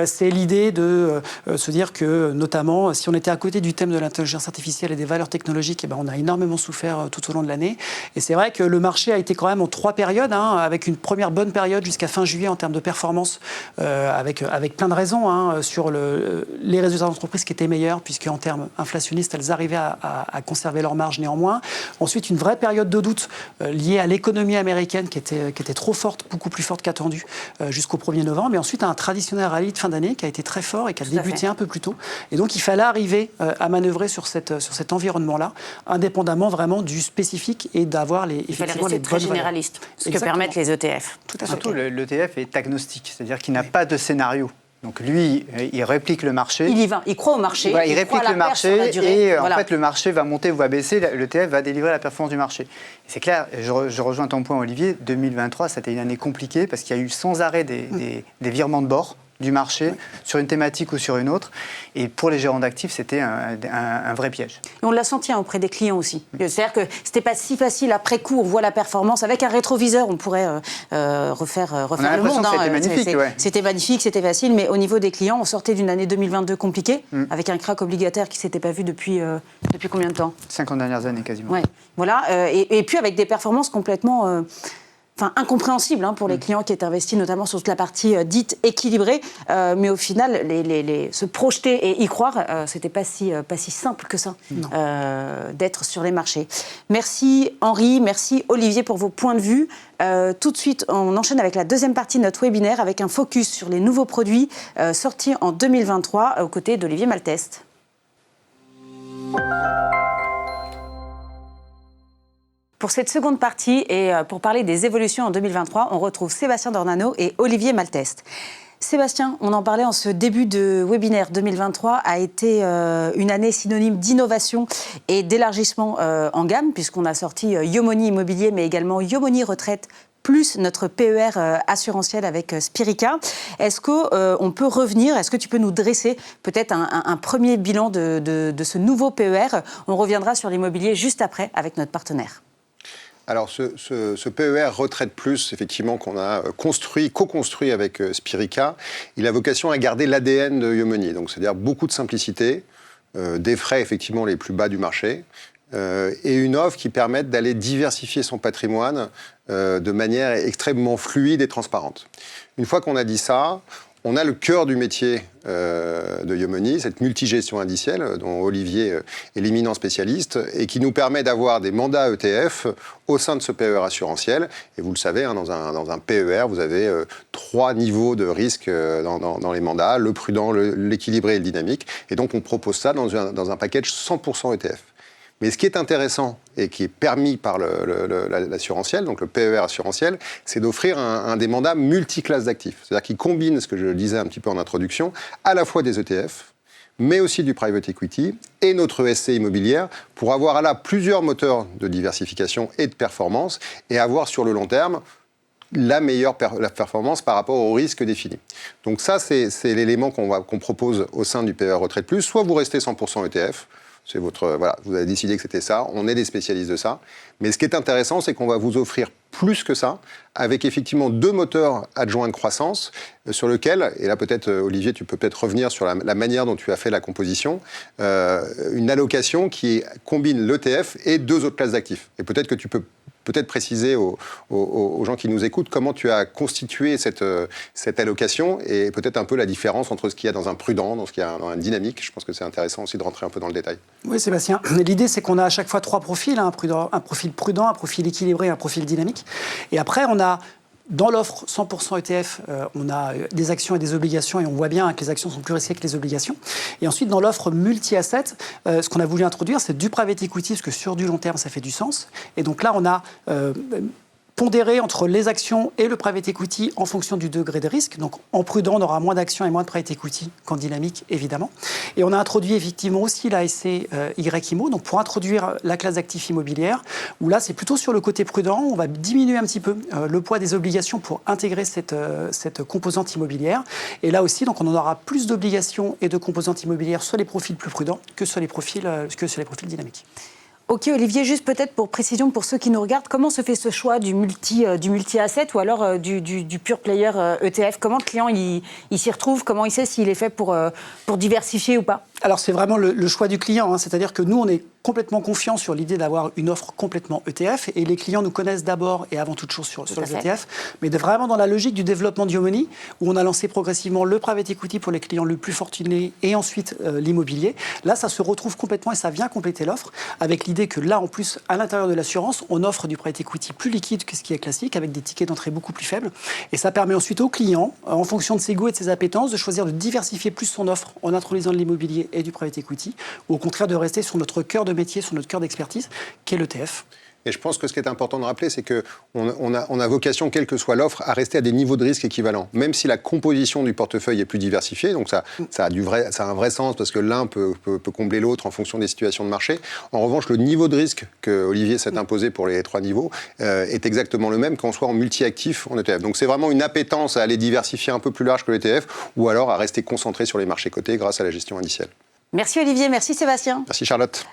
C'est l'idée de se dire que, notamment, si on était à côté du thème de l'intelligence artificielle et des valeurs technologiques, on a énormément souffert tout au long de l'année. Et c'est vrai que le marché a été quand même en 3 périodes, avec une première bonne période jusqu'à fin juillet en termes de performance, avec plein de raisons, sur les résultats d'entreprises qui étaient meilleures, puisque en termes inflationnistes, elles arrivaient à conserver leur marge néanmoins. Ensuite, une vraie période de doute liée à l'économie américaine qui était trop forte, beaucoup plus forte qu'attendue, jusqu'au 1er novembre. Et ensuite, un traditionnel rallye de fin d'année qui a été très fort et qui a débuté un peu plus tôt. Et donc, il fallait arriver à manœuvrer sur cet environnement-là, indépendamment vraiment du spécifique, et d'avoir effectivement les bonnes très généraliste, ce que permettent les ETF. Tout à fait. Surtout, l'ETF est agnostique, c'est-à-dire qu'il n'a pas de scénario. Donc lui, il réplique le marché. Il y va, il croit au marché. Voilà, il réplique le marché et en fait le marché va monter ou va baisser, l'ETF va délivrer la performance du marché. Et c'est clair, je rejoins ton point Olivier, 2023 c'était une année compliquée parce qu'il y a eu sans arrêt des virements de bord du marché sur une thématique ou sur une autre. Et pour les gérants d'actifs, c'était un vrai piège. Et on l'a senti auprès des clients aussi. C'est-à-dire que c'était pas si facile après coup, on voit la performance. Avec un rétroviseur, on pourrait refaire le monde. C'était magnifique. C'était magnifique, c'était facile, mais au niveau des clients, on sortait d'une année 2022 compliquée, avec un crack obligataire qui ne s'était pas vu depuis combien de temps? 50 dernières années quasiment. Ouais. Voilà. Et puis avec des performances complètement... incompréhensible pour les clients qui étaient investis, notamment sur toute la partie dite équilibrée. Mais au final, se projeter et y croire, c'était pas si simple que ça d'être sur les marchés. Merci Henri, merci Olivier pour vos points de vue. Tout de suite, on enchaîne avec la deuxième partie de notre webinaire avec un focus sur les nouveaux produits sortis en 2023 aux côtés d'Olivier Malteste. Pour cette seconde partie et pour parler des évolutions en 2023, on retrouve Sébastien Dornano et Olivier Malteste. Sébastien, on en parlait en ce début de webinaire, 2023 a été une année synonyme d'innovation et d'élargissement en gamme, puisqu'on a sorti Yomoni Immobilier, mais également Yomoni Retraite, plus notre PER assurantiel avec Spirica. Est-ce qu'on peut revenir, est-ce que tu peux nous dresser peut-être un premier bilan de ce nouveau PER? On reviendra sur l'immobilier juste après avec notre partenaire. Alors, ce PER Retraite Plus, effectivement, qu'on a co-construit avec Spirica, il a vocation à garder l'ADN de Yomoni. Donc, c'est-à-dire beaucoup de simplicité, des frais, effectivement, les plus bas du marché, et une offre qui permette d'aller diversifier son patrimoine de manière extrêmement fluide et transparente. Une fois qu'on a dit ça, on a le cœur du métier de Yomoni, cette multigestion indicielle dont Olivier est l'éminent spécialiste et qui nous permet d'avoir des mandats ETF au sein de ce PER assurantiel. Et vous le savez, dans un PER, vous avez 3 niveaux de risque dans les mandats, le prudent, l'équilibré et le dynamique. Et donc on propose ça dans un package 100% ETF. Mais ce qui est intéressant et qui est permis par l'assurantiel, donc le PER assurantiel, c'est d'offrir un des mandats multiclasses d'actifs. C'est-à-dire qu'il combine, ce que je disais un petit peu en introduction, à la fois des ETF, mais aussi du private equity et notre ESC immobilière pour avoir là plusieurs moteurs de diversification et de performance et avoir sur le long terme la meilleure performance par rapport au risque défini. Donc ça, c'est l'élément qu'on propose au sein du PER Retraite Plus. Soit vous restez 100% ETF, c'est voilà, vous avez décidé que c'était ça, on est des spécialistes de ça. Mais ce qui est intéressant, c'est qu'on va vous offrir plus que ça, avec effectivement 2 moteurs adjoints de croissance sur lesquels, et là peut-être Olivier, tu peux peut-être revenir sur la manière dont tu as fait la composition, une allocation qui combine l'ETF et 2 autres classes d'actifs. Et peut-être que tu peux préciser aux gens qui nous écoutent comment tu as constitué cette allocation et peut-être un peu la différence entre ce qu'il y a dans un prudent, dans ce qu'il y a dans un dynamique. Je pense que c'est intéressant aussi de rentrer un peu dans le détail. Oui, Sébastien. L'idée, c'est qu'on a à chaque fois 3 profils, un profil prudent, un profil équilibré, un profil dynamique. Et après, on a dans l'offre 100% ETF, on a des actions et des obligations, et on voit bien que les actions sont plus risquées que les obligations. Et ensuite, dans l'offre multi-asset, ce qu'on a voulu introduire, c'est du private equity, parce que sur du long terme, ça fait du sens. Et donc là, on a pondéré entre les actions et le private equity en fonction du degré de risque. Donc en prudent, on aura moins d'actions et moins de private equity qu'en dynamique, évidemment. Et on a introduit effectivement aussi la SC YIMO, donc pour introduire la classe d'actifs immobilières, où là, c'est plutôt sur le côté prudent. On va diminuer un petit peu le poids des obligations pour intégrer cette composante immobilière. Et là aussi, donc on en aura plus d'obligations et de composantes immobilières sur les profils plus prudents que sur les profils dynamiques. Ok Olivier, juste peut-être pour précision pour ceux qui nous regardent, comment se fait ce choix du multi-asset ou alors du pure player ETF? Comment le client il s'y retrouve? Comment il sait s'il est fait pour diversifier ou pas? Alors c'est vraiment le choix du client, hein. C'est-à-dire que nous on est complètement confiants sur l'idée d'avoir une offre complètement ETF et les clients nous connaissent d'abord et avant toute chose sur les ETF, mais vraiment dans la logique du développement d'Iomoni où on a lancé progressivement le private equity pour les clients les plus fortunés et ensuite l'immobilier. Là ça se retrouve complètement et ça vient compléter l'offre avec l'idée que là en plus à l'intérieur de l'assurance on offre du private equity plus liquide que ce qui est classique avec des tickets d'entrée beaucoup plus faibles et ça permet ensuite au client en fonction de ses goûts et de ses appétences de choisir de diversifier plus son offre en introduisant de l'immobilier et du private equity ou au contraire de rester sur notre cœur de métier, sur notre cœur d'expertise, qui est l'ETF. Et je pense que ce qui est important de rappeler, c'est qu'on a vocation, quelle que soit l'offre, à rester à des niveaux de risque équivalents. Même si la composition du portefeuille est plus diversifiée, donc ça a un vrai sens parce que l'un peut combler l'autre en fonction des situations de marché. En revanche, le niveau de risque que Olivier s'est imposé pour les 3 niveaux est exactement le même qu'on soit en multi-actif en ETF. Donc c'est vraiment une appétence à aller diversifier un peu plus large que l'ETF ou alors à rester concentré sur les marchés cotés grâce à la gestion indicielle. Merci Olivier, merci Sébastien. Merci Charlotte.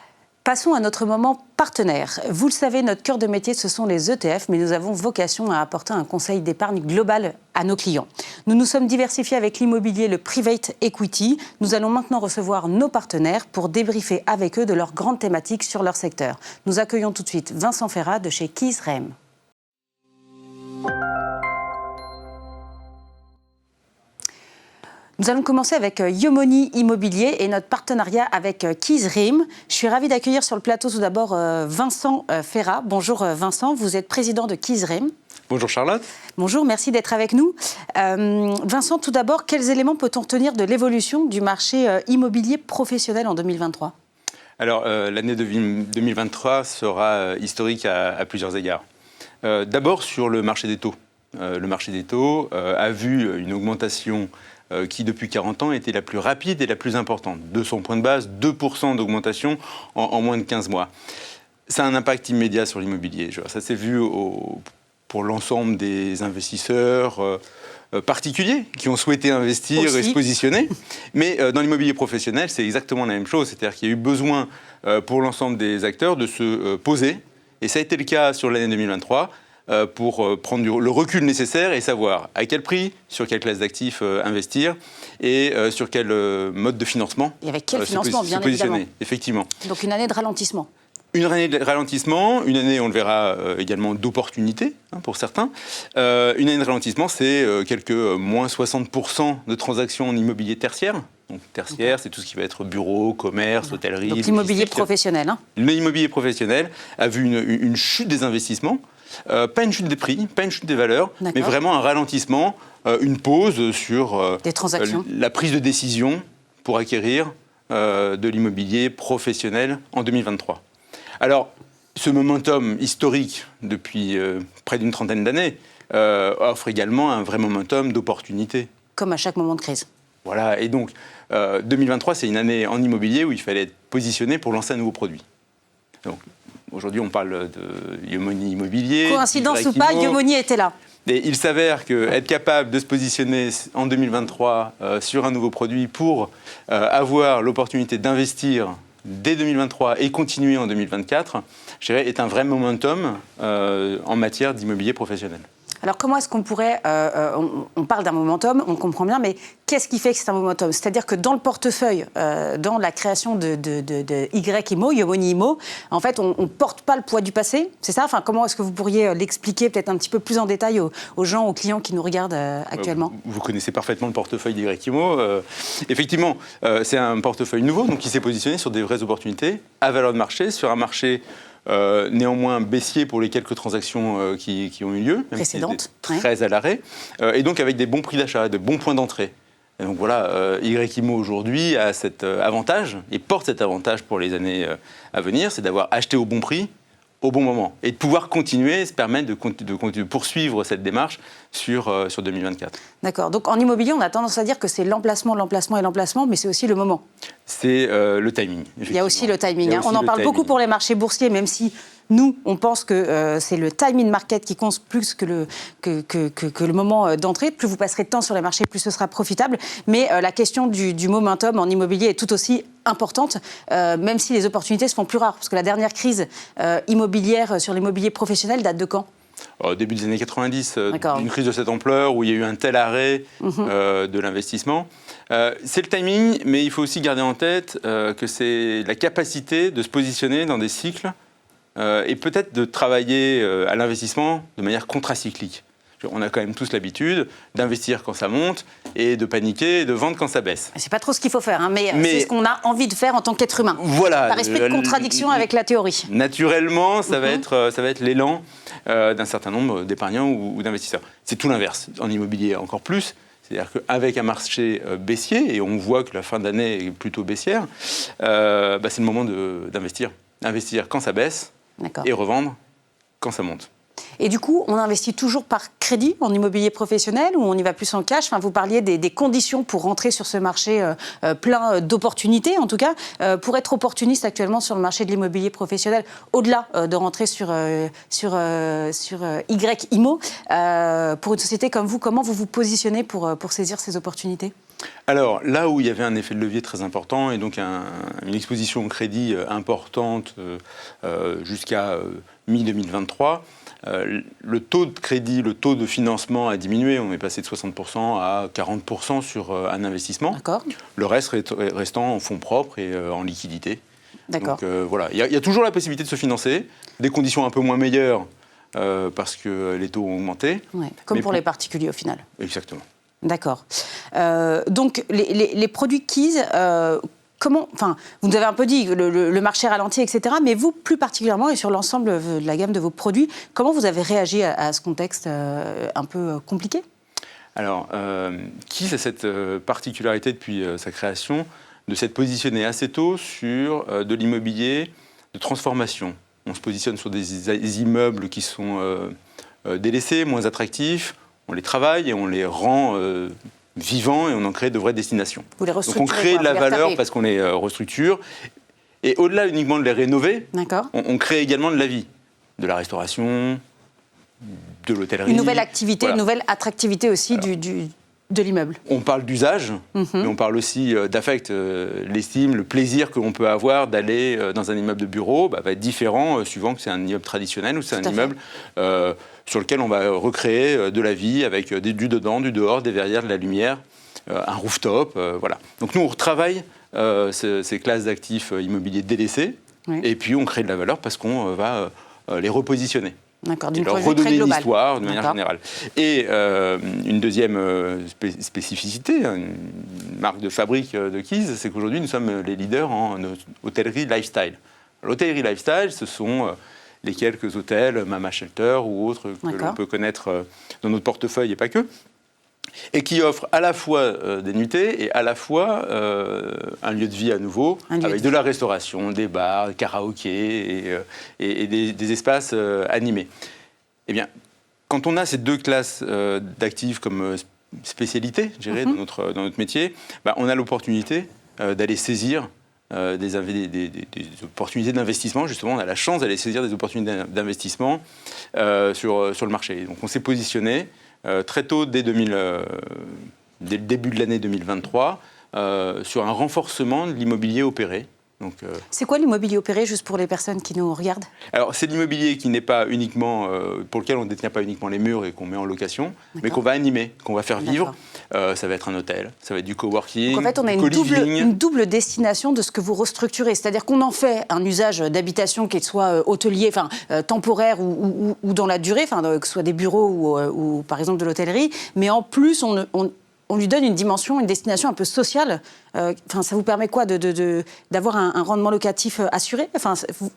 Passons à notre moment partenaire. Vous le savez, notre cœur de métier, ce sont les ETF, mais nous avons vocation à apporter un conseil d'épargne global à nos clients. Nous nous sommes diversifiés avec l'immobilier, le private equity. Nous allons maintenant recevoir nos partenaires pour débriefer avec eux de leurs grandes thématiques sur leur secteur. Nous accueillons tout de suite Vincent Ferrat de chez Keys Rem. Nous allons commencer avec Iomoni Immobilier et notre partenariat avec Keys Rem. Je suis ravie d'accueillir sur le plateau tout d'abord Vincent Ferrat. Bonjour Vincent, vous êtes président de Keys Rem. Bonjour Charlotte. Bonjour, merci d'être avec nous. Vincent, tout d'abord, quels éléments peut-on retenir de l'évolution du marché immobilier professionnel en 2023 ? Alors, l'année 2023 sera historique à plusieurs égards. D'abord sur le marché des taux. Le marché des taux a vu une augmentation qui, depuis 40 ans, était la plus rapide et la plus importante. De son point de base, 2% d'augmentation en moins de 15 mois. Ça a un impact immédiat sur l'immobilier. Ça s'est vu pour l'ensemble des investisseurs particuliers qui ont souhaité investir et se positionner. Mais dans l'immobilier professionnel, c'est exactement la même chose. C'est-à-dire qu'il y a eu besoin pour l'ensemble des acteurs de se poser. Et ça a été le cas sur l'année 2023. Pour prendre le recul nécessaire et savoir à quel prix, sur quelle classe d'actifs investir et sur quel mode de financement et avec quel financement, bien évidemment. Effectivement. Donc une année de ralentissement. Une année de ralentissement, une année, on le verra également, d'opportunité pour certains. Une année de ralentissement, c'est quelques moins 60% de transactions en immobilier tertiaire. Donc tertiaire, c'est tout ce qui va être bureau, commerce, hôtellerie. Donc l'immobilier professionnel. Hein. L'immobilier professionnel a vu une chute des investissements. Pas une chute des prix, pas une chute des valeurs, mais vraiment un ralentissement, une pause sur des transactions. La prise de décision pour acquérir de l'immobilier professionnel en 2023. Alors, ce momentum historique depuis près d'une trentaine d'années offre également un vrai momentum d'opportunité. Comme à chaque moment de crise. Voilà, et donc 2023, c'est une année en immobilier où il fallait être positionné pour lancer un nouveau produit. Donc aujourd'hui, on parle de Yomoni Immobilier. Coïncidence ou pas, Yomoni était là. Et il s'avère qu'être capable de se positionner en 2023 sur un nouveau produit pour avoir l'opportunité d'investir dès 2023 et continuer en 2024, je dirais, est un vrai momentum en matière d'immobilier professionnel. Alors comment est-ce qu'on pourrait, on parle d'un momentum, on comprend bien, mais qu'est-ce qui fait que c'est un momentum? C'est-à-dire que dans le portefeuille, dans la création de YIMO, Yomoni Immo, en fait, on ne porte pas le poids du passé, c'est ça? Enfin, comment est-ce que vous pourriez l'expliquer peut-être un petit peu plus en détail aux gens, aux clients qui nous regardent actuellement? Vous connaissez parfaitement le portefeuille d'YIMO. Effectivement, c'est un portefeuille nouveau, donc qui s'est positionné sur des vraies opportunités à valeur de marché, sur un marché néanmoins baissier pour les quelques transactions qui ont eu lieu, précédentes, très à l'arrêt, et donc avec des bons prix d'achat, de bons points d'entrée. Et donc voilà, YIMO aujourd'hui a cet avantage, et porte cet avantage pour les années à venir, c'est d'avoir acheté au bon prix, au bon moment, et de pouvoir continuer, se permettre de poursuivre cette démarche sur 2024. D'accord, donc en immobilier, on a tendance à dire que c'est l'emplacement, mais c'est aussi le moment. C'est le timing. Il y a aussi le timing. On en parle beaucoup pour les marchés boursiers, même si nous, on pense que c'est le timing market qui compte plus que le moment d'entrée. Plus vous passerez de temps sur les marchés, plus ce sera profitable. Mais la question du momentum en immobilier est tout aussi importante, même si les opportunités se font plus rares. Parce que la dernière crise immobilière sur l'immobilier professionnel date de quand ? Au début des années 90, une crise de cette ampleur où il y a eu un tel arrêt de l'investissement. C'est le timing, mais il faut aussi garder en tête que c'est la capacité de se positionner dans des cycles et peut-être de travailler à l'investissement de manière contracyclique. On a quand même tous l'habitude d'investir quand ça monte et de paniquer et de vendre quand ça baisse. C'est pas trop ce qu'il faut faire, mais c'est ce qu'on a envie de faire en tant qu'être humain. Voilà. Par respect de contradiction avec la théorie. Naturellement, ça va être l'élan d'un certain nombre d'épargnants ou d'investisseurs. C'est tout l'inverse. En immobilier, encore plus. C'est-à-dire qu'avec un marché baissier, et on voit que la fin d'année est plutôt baissière, c'est le moment d'investir. Investir quand ça baisse et revendre quand ça monte. Et du coup, on investit toujours par crédit en immobilier professionnel ou on y va plus en cash? Enfin, vous parliez des conditions pour rentrer sur ce marché plein d'opportunités, en tout cas. Pour être opportuniste actuellement sur le marché de l'immobilier professionnel, au-delà de rentrer sur YIMO, pour une société comme vous, comment vous vous positionnez pour saisir ces opportunités? Alors, là où il y avait un effet de levier très important et donc une exposition au crédit importante jusqu'à mi-2023, le taux de crédit, le taux de financement a diminué. On est passé de 60% à 40% sur un investissement. D'accord. Le reste restant en fonds propres et en liquidité. D'accord. Donc voilà, il y a toujours la possibilité de se financer, des conditions un peu moins meilleures parce que les taux ont augmenté. Ouais, comme pour les particuliers au final. Exactement. D'accord. Donc les produits Keys, vous nous avez un peu dit que le marché ralentit, etc. Mais vous, plus particulièrement, et sur l'ensemble de la gamme de vos produits, comment vous avez réagi à ce contexte un peu compliqué? Alors, Keys a cette particularité depuis sa création de s'être positionné assez tôt sur de l'immobilier de transformation. On se positionne sur des immeubles qui sont délaissés, moins attractifs. On les travaille et on les rend vivants et on en crée de vraies destinations. Vous les restructurez. Donc on crée de la valeur parce qu'on les restructure. Et au-delà uniquement de les rénover, on crée également de la vie, de la restauration, de l'hôtellerie. Une nouvelle activité, voilà. Une nouvelle attractivité aussi de l'immeuble. On parle d'usage, mais on parle aussi d'affect. L'estime, le plaisir que l'on peut avoir d'aller dans un immeuble de bureau va être différent suivant que c'est un immeuble traditionnel ou c'est un immeuble sur lequel on va recréer de la vie avec du dedans, du dehors, des verrières, de la lumière, un rooftop. Voilà. Donc nous, on retravaille ces classes d'actifs immobiliers délaissés et puis on crée de la valeur parce qu'on va les repositionner. D'accord, d'une redonner une histoire de manière générale. Et une deuxième spécificité, une marque de fabrique de Keys, c'est qu'aujourd'hui nous sommes les leaders en hôtellerie lifestyle. L'hôtellerie lifestyle, ce sont les quelques hôtels, Mama Shelter ou autres que l'on peut connaître dans notre portefeuille et pas que, et qui offrent à la fois des nuitées et à la fois un lieu de vie à nouveau, avec de la restauration, des bars, des karaokés et des espaces animés. Eh bien, quand on a ces deux classes d'actifs comme spécialité, je dirais, dans notre métier, on a l'opportunité d'aller saisir des opportunités d'investissement. Justement, on a la chance d'aller saisir des opportunités d'investissement sur le marché. Donc on s'est positionné très tôt, dès le début de l'année 2023, sur un renforcement de l'immobilier opéré. C'est quoi l'immobilier opéré, juste pour les personnes qui nous regardent? Alors, c'est l'immobilier qui n'est pas uniquement, pour lequel on ne détient pas uniquement les murs et qu'on met en location, mais qu'on va animer, qu'on va faire vivre. Ça va être un hôtel, ça va être du coworking, donc en fait, on a une double destination de ce que vous restructurez. C'est-à-dire qu'on en fait un usage d'habitation, qu'il soit hôtelier, temporaire ou dans la durée, que ce soit des bureaux ou par exemple de l'hôtellerie, mais en plus, on lui donne une dimension, une destination un peu sociale. Ça vous permet quoi d'avoir un rendement locatif assuré?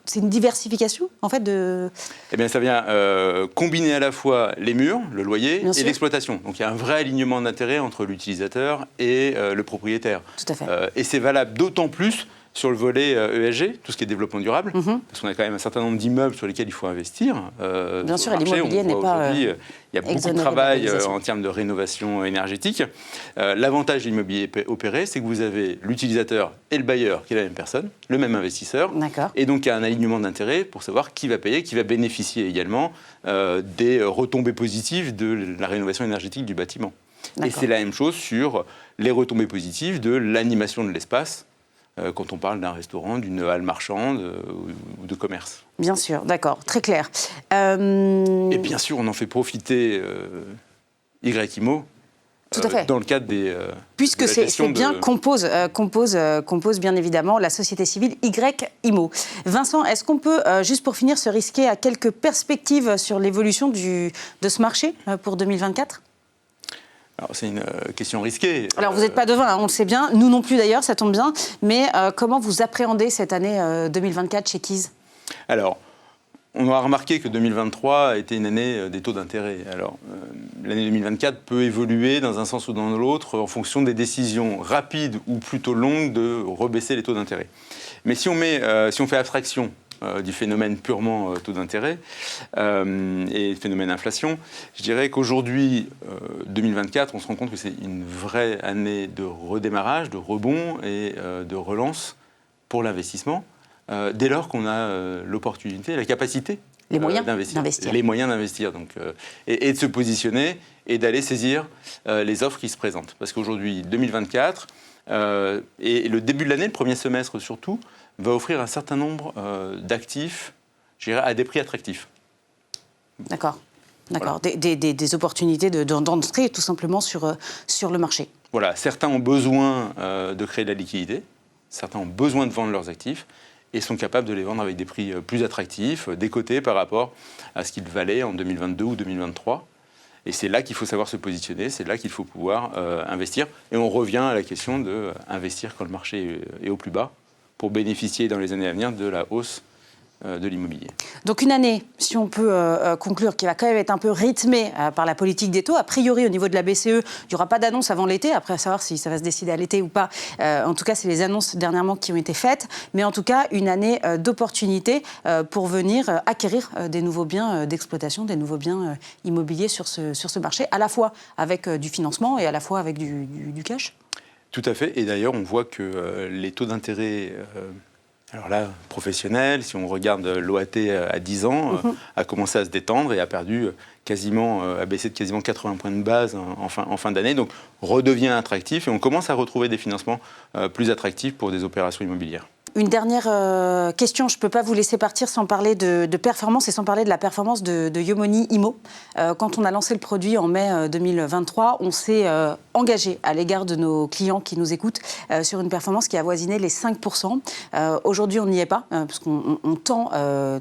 C'est une diversification, en fait, Eh bien, ça vient combiner à la fois les murs, le loyer Bien et sûr. l'exploitation. Donc, il y a un vrai alignement d'intérêts entre l'utilisateur et le propriétaire. Tout à fait. Et c'est valable d'autant plus sur le volet ESG, tout ce qui est développement durable, parce qu'on a quand même un certain nombre d'immeubles sur lesquels il faut investir. Bien sûr, et l'immobilier n'est pas aujourd'hui, il y a beaucoup de exonéré travail de réalisation. en termes de rénovation énergétique. L'avantage de l'immobilier opéré, c'est que vous avez l'utilisateur et le bailleur, qui est la même personne, le même investisseur. D'accord. Et donc, il y a un alignement d'intérêts pour savoir qui va payer, qui va bénéficier également des retombées positives de la rénovation énergétique du bâtiment. Et D'accord. c'est la même chose sur les retombées positives de l'animation de l'espace, quand on parle d'un restaurant, d'une halle marchande ou de commerce. Bien sûr, d'accord, très clair. Et bien sûr, on en fait profiter YIMO. Tout à fait. Dans le cadre des... Puisque de la c'est gestion bien de... compose bien évidemment la société civile YIMO. Vincent, est-ce qu'on peut, juste pour finir, se risquer à quelques perspectives sur l'évolution de ce marché pour 2024 ? Alors, c'est une question risquée. Alors, vous n'êtes pas devin, hein, on le sait bien. Nous non plus, d'ailleurs, ça tombe bien. Mais comment vous appréhendez cette année 2024 chez Keys ? Alors, on aura remarqué que 2023 a été une année des taux d'intérêt. Alors, l'année 2024 peut évoluer dans un sens ou dans l'autre en fonction des décisions rapides ou plutôt longues de rebaisser les taux d'intérêt. Mais si on fait abstraction du phénomène purement taux d'intérêt et phénomène inflation, je dirais qu'aujourd'hui, 2024, on se rend compte que c'est une vraie année de redémarrage, de rebond et de relance pour l'investissement, dès lors qu'on a l'opportunité, la capacité les moyens d'investir. Les moyens d'investir, donc, et de se positionner et d'aller saisir les offres qui se présentent. Parce qu'aujourd'hui, 2024, et le début de l'année, le premier semestre surtout, va offrir un certain nombre d'actifs, je dirais, à des prix attractifs. D'accord. D'accord. Voilà. Des opportunités d'entrée tout simplement sur le marché. Voilà, certains ont besoin de créer de la liquidité, certains ont besoin de vendre leurs actifs et sont capables de les vendre avec des prix plus attractifs, décotés par rapport à ce qu'ils valaient en 2022 ou 2023. Et c'est là qu'il faut savoir se positionner, c'est là qu'il faut pouvoir investir. Et on revient à la question d'investir quand le marché est au plus bas, pour bénéficier dans les années à venir de la hausse de l'immobilier. Donc une année, si on peut conclure, qui va quand même être un peu rythmée par la politique des taux. A priori, au niveau de la BCE, il n'y aura pas d'annonce avant l'été, après à savoir si ça va se décider à l'été ou pas. En tout cas, c'est les annonces dernièrement qui ont été faites. Mais en tout cas, une année d'opportunités pour venir acquérir des nouveaux biens d'exploitation, des nouveaux biens immobiliers sur ce marché, à la fois avec du financement et à la fois avec du cash. Tout à fait. Et d'ailleurs, on voit que les taux d'intérêt... alors là, professionnel, si on regarde l'OAT à 10 ans, a commencé à se détendre et a baissé de quasiment 80 points de base en fin d'année, donc redevient attractif et on commence à retrouver des financements plus attractifs pour des opérations immobilières. Une dernière question, je ne peux pas vous laisser partir sans parler de performance et sans parler de la performance de Yomoni Immo. Quand on a lancé le produit en mai 2023, on s'est engagé à l'égard de nos clients qui nous écoutent sur une performance qui a avoisiné les 5%. Aujourd'hui, on n'y est pas, parce qu'on tend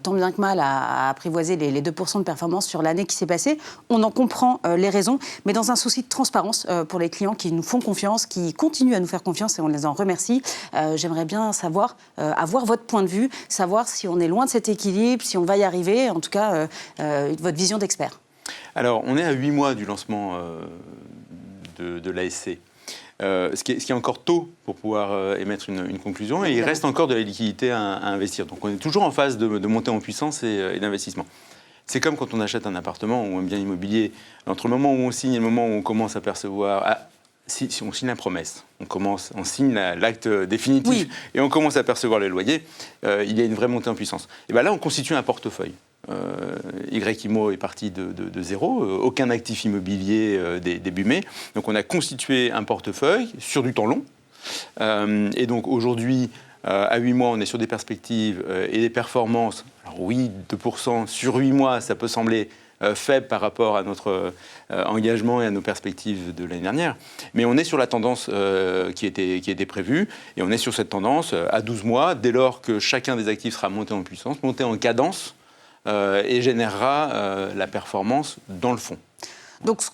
tant bien que mal à apprivoiser les 2% de performance sur l'année qui s'est passée. On en comprend les raisons, mais dans un souci de transparence pour les clients qui nous font confiance, qui continuent à nous faire confiance et on les en remercie, j'aimerais bien savoir, avoir votre point de vue, savoir si on est loin de cet équilibre, si on va y arriver, en tout cas, votre vision d'expert. Alors, on est à 8 mois du lancement de l'ASC. Ce qui est encore tôt pour pouvoir émettre une conclusion, et il reste encore de la liquidité à investir. Donc on est toujours en phase de montée en puissance et d'investissement. C'est comme quand on achète un appartement ou un bien immobilier. Entre le moment où on signe et le moment où on commence à percevoir... Si on signe la promesse, on signe l'acte définitif et on commence à percevoir les loyers, il y a une vraie montée en puissance. Et bien là, on constitue un portefeuille. YIMO est parti de zéro, aucun actif immobilier débumé. Donc on a constitué un portefeuille sur du temps long. Et donc aujourd'hui, à 8 mois, on est sur des perspectives et des performances. Alors oui, 2% sur 8 mois, ça peut sembler faible par rapport à notre engagement et à nos perspectives de l'année dernière. Mais on est sur la tendance qui était prévue, et on est sur cette tendance à 12 mois, dès lors que chacun des actifs sera monté en puissance, monté en cadence, et générera la performance dans le fond. Donc ce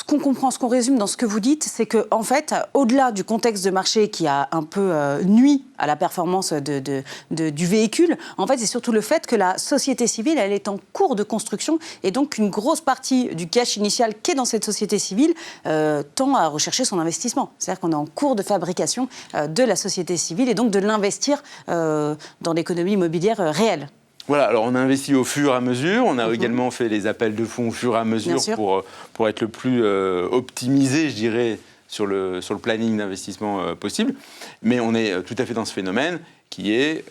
qu'on comprend, ce qu'on résume dans ce que vous dites, c'est que en fait, au-delà du contexte de marché qui a un peu nui à la performance du véhicule, en fait, c'est surtout le fait que la société civile, elle est en cours de construction, et donc une grosse partie du cash initial qui est dans cette société civile tend à rechercher son investissement. C'est-à-dire qu'on est en cours de fabrication de la société civile et donc de l'investir dans l'économie immobilière réelle. Voilà, alors on a investi au fur et à mesure, on a également fait les appels de fonds au fur et à mesure pour être le plus optimisé, je dirais, sur le planning d'investissement possible. Mais on est tout à fait dans ce phénomène qui est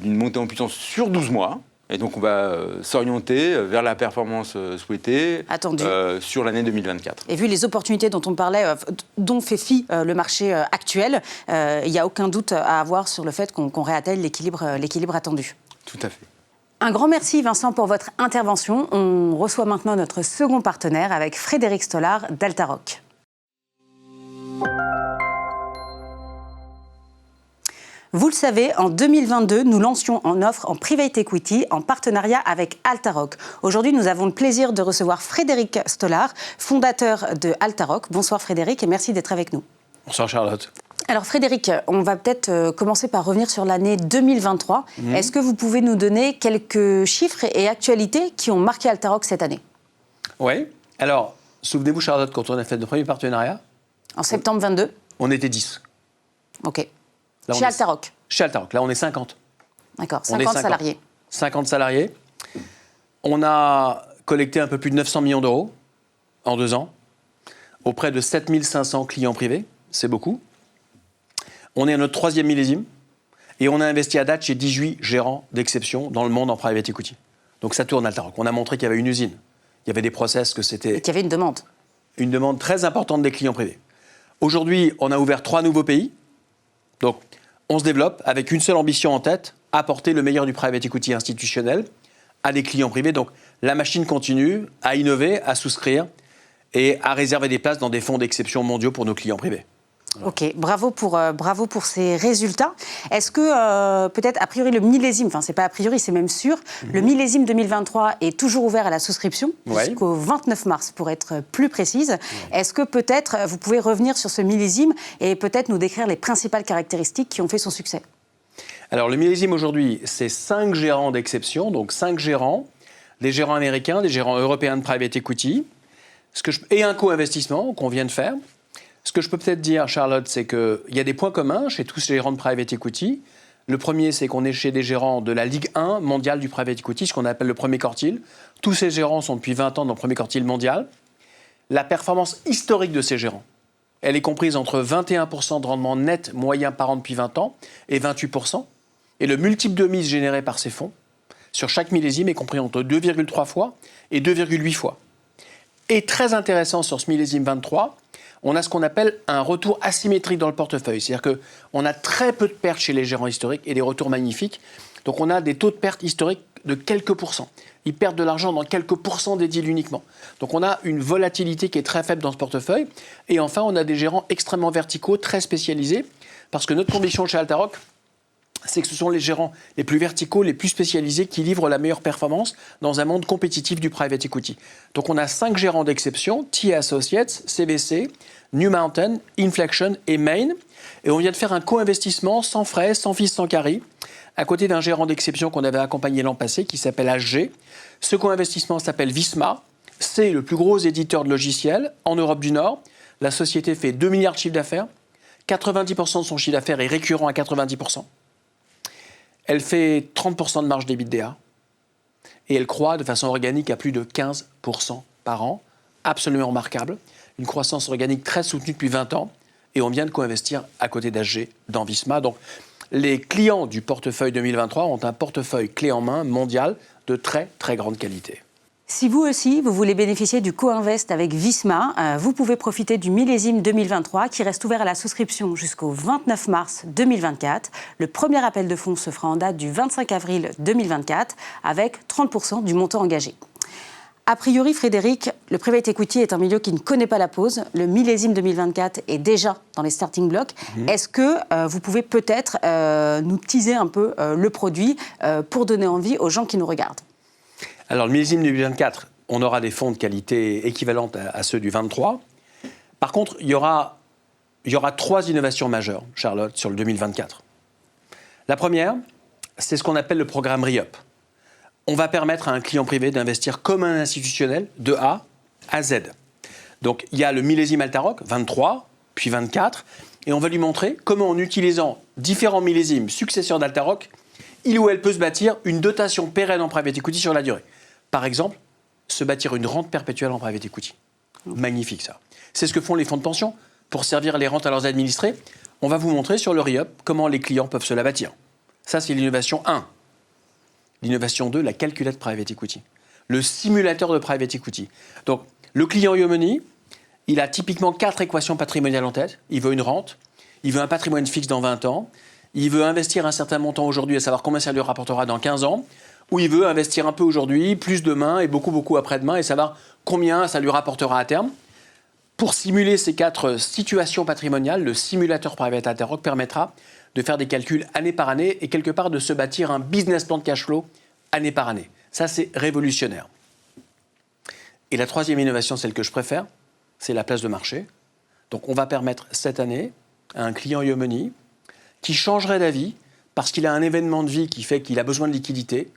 d'une montée en puissance sur 12 mois. Et donc on va s'orienter vers la performance souhaitée sur l'année 2024. Et vu les opportunités dont on parlait, dont fait fi le marché actuel, il n'y a aucun doute à avoir sur le fait qu'on réatteigne l'équilibre attendu. Tout à fait. Un grand merci Vincent pour votre intervention. On reçoit maintenant notre second partenaire avec Frédéric Stollard d'Altaroc. Vous le savez, en 2022, nous lancions en offre en private equity en partenariat avec Altaroc. Aujourd'hui, nous avons le plaisir de recevoir Frédéric Stollard, fondateur de Altaroc. Bonsoir Frédéric et merci d'être avec nous. Bonsoir Charlotte. Alors Frédéric, on va peut-être commencer par revenir sur l'année 2023. Est-ce que vous pouvez nous donner quelques chiffres et actualités qui ont marqué Altaroc cette année? Oui. Alors, souvenez-vous Charlotte, quand on a fait notre premier partenariat? En septembre 22. On était 10. Ok. Là, chez Altaroc? Chez Altaroc. Là, on est 50. D'accord, 50 salariés. 50 salariés. On a collecté un peu plus de 900 millions d'euros en 2 ans auprès de 7500 clients privés. C'est beaucoup. On est à notre 3e millésime et on a investi à date chez 18 gérants d'exception dans le monde en private equity. Donc ça tourne Altaroc. On a montré qu'il y avait une usine, il y avait des process, que c'était... Et qu'il y avait une demande. Une demande très importante des clients privés. Aujourd'hui, on a ouvert 3 nouveaux pays. Donc on se développe avec une seule ambition en tête, apporter le meilleur du private equity institutionnel à des clients privés. Donc la machine continue à innover, à souscrire et à réserver des places dans des fonds d'exception mondiaux pour nos clients privés. Ok, bravo pour ces résultats. Est-ce que peut-être a priori le millésime, enfin c'est pas a priori, c'est même sûr, le millésime 2023 est toujours ouvert à la souscription jusqu'au 29 mars pour être plus précise. Est-ce que peut-être vous pouvez revenir sur ce millésime et peut-être nous décrire les principales caractéristiques qui ont fait son succès? Alors le millésime aujourd'hui, c'est 5 gérants d'exception, donc 5 gérants, des gérants américains, des gérants européens de private equity, et un co-investissement qu'on vient de faire. Ce que je peux peut-être dire, Charlotte, c'est qu'il y a des points communs chez tous ces gérants de private equity. Le premier, c'est qu'on est chez des gérants de la Ligue 1 mondiale du private equity, ce qu'on appelle le premier quartile. Tous ces gérants sont depuis 20 ans dans le premier quartile mondial. La performance historique de ces gérants, elle est comprise entre 21% de rendement net moyen par an depuis 20 ans et 28%. Et le multiple de mise généré par ces fonds, sur chaque millésime, est compris entre 2,3 fois et 2,8 fois. Et très intéressant sur ce millésime 23, on a ce qu'on appelle un retour asymétrique dans le portefeuille. C'est-à-dire qu'on a très peu de pertes chez les gérants historiques et des retours magnifiques. Donc on a des taux de perte historiques de quelques pourcents. Ils perdent de l'argent dans quelques pourcents des deals uniquement. Donc on a une volatilité qui est très faible dans ce portefeuille. Et enfin, on a des gérants extrêmement verticaux, très spécialisés. Parce que notre conviction chez Altaroc, c'est que ce sont les gérants les plus verticaux, les plus spécialisés qui livrent la meilleure performance dans un monde compétitif du private equity. Donc on a 5 gérants d'exception, TA Associates, CVC, New Mountain, Inflection et Main. Et on vient de faire un co-investissement sans frais, sans fees, sans carry, à côté d'un gérant d'exception qu'on avait accompagné l'an passé, qui s'appelle HG. Ce co-investissement s'appelle Visma. C'est le plus gros éditeur de logiciels en Europe du Nord. La société fait 2 milliards de chiffre d'affaires. 90% de son chiffre d'affaires est récurrent à 90%. Elle fait 30% de marge d'EBITDA. et elle croît de façon organique à plus de 15% par an. Absolument remarquable. Une croissance organique très soutenue depuis 20 ans. Et on vient de co-investir à côté d'AG dans Visma. Donc, les clients du portefeuille 2023 ont un portefeuille clé en main mondial de très, très grande qualité. Si vous aussi, vous voulez bénéficier du co-invest avec Visma, vous pouvez profiter du millésime 2023 qui reste ouvert à la souscription jusqu'au 29 mars 2024. Le premier appel de fonds se fera en date du 25 avril 2024 avec 30% du montant engagé. A priori, Frédéric, le private equity est un milieu qui ne connaît pas la pause. Le millésime 2024 est déjà dans les starting blocks. Est-ce que vous pouvez peut-être nous teaser un peu le produit pour donner envie aux gens qui nous regardent ? Alors, le millésime 2024, on aura des fonds de qualité équivalentes à ceux du 23. Par contre, il y aura 3 innovations majeures, Charlotte, sur le 2024. La première, c'est ce qu'on appelle le programme Re-Up. On va permettre à un client privé d'investir comme un institutionnel de A à Z. Donc, il y a le millésime Altaroc, 23, puis 24, et on va lui montrer comment, en utilisant différents millésimes successeurs d'Altaroc, il ou elle peut se bâtir une dotation pérenne en private equity sur la durée. Par exemple, se bâtir une rente perpétuelle en private equity. Magnifique, ça. C'est ce que font les fonds de pension pour servir les rentes à leurs administrés. On va vous montrer sur le Re-Up comment les clients peuvent se la bâtir. Ça, c'est l'innovation 1. L'innovation 2, la calculette private equity. Le simulateur de private equity. Donc, le client Yomoni, il a typiquement 4 équations patrimoniales en tête. Il veut une rente, il veut un patrimoine fixe dans 20 ans, il veut investir un certain montant aujourd'hui, à savoir combien ça lui rapportera dans 15 ans, ou il veut investir un peu aujourd'hui, plus demain et beaucoup après-demain, et savoir combien ça lui rapportera à terme. Pour simuler ces 4 situations patrimoniales, le simulateur Private Altaroc permettra de faire des calculs année par année et quelque part de se bâtir un business plan de cash flow année par année. Ça, c'est révolutionnaire. Et la troisième innovation, celle que je préfère, c'est la place de marché. Donc, on va permettre cette année à un client Yomoni qui changerait d'avis parce qu'il a un événement de vie qui fait qu'il a besoin de liquidité,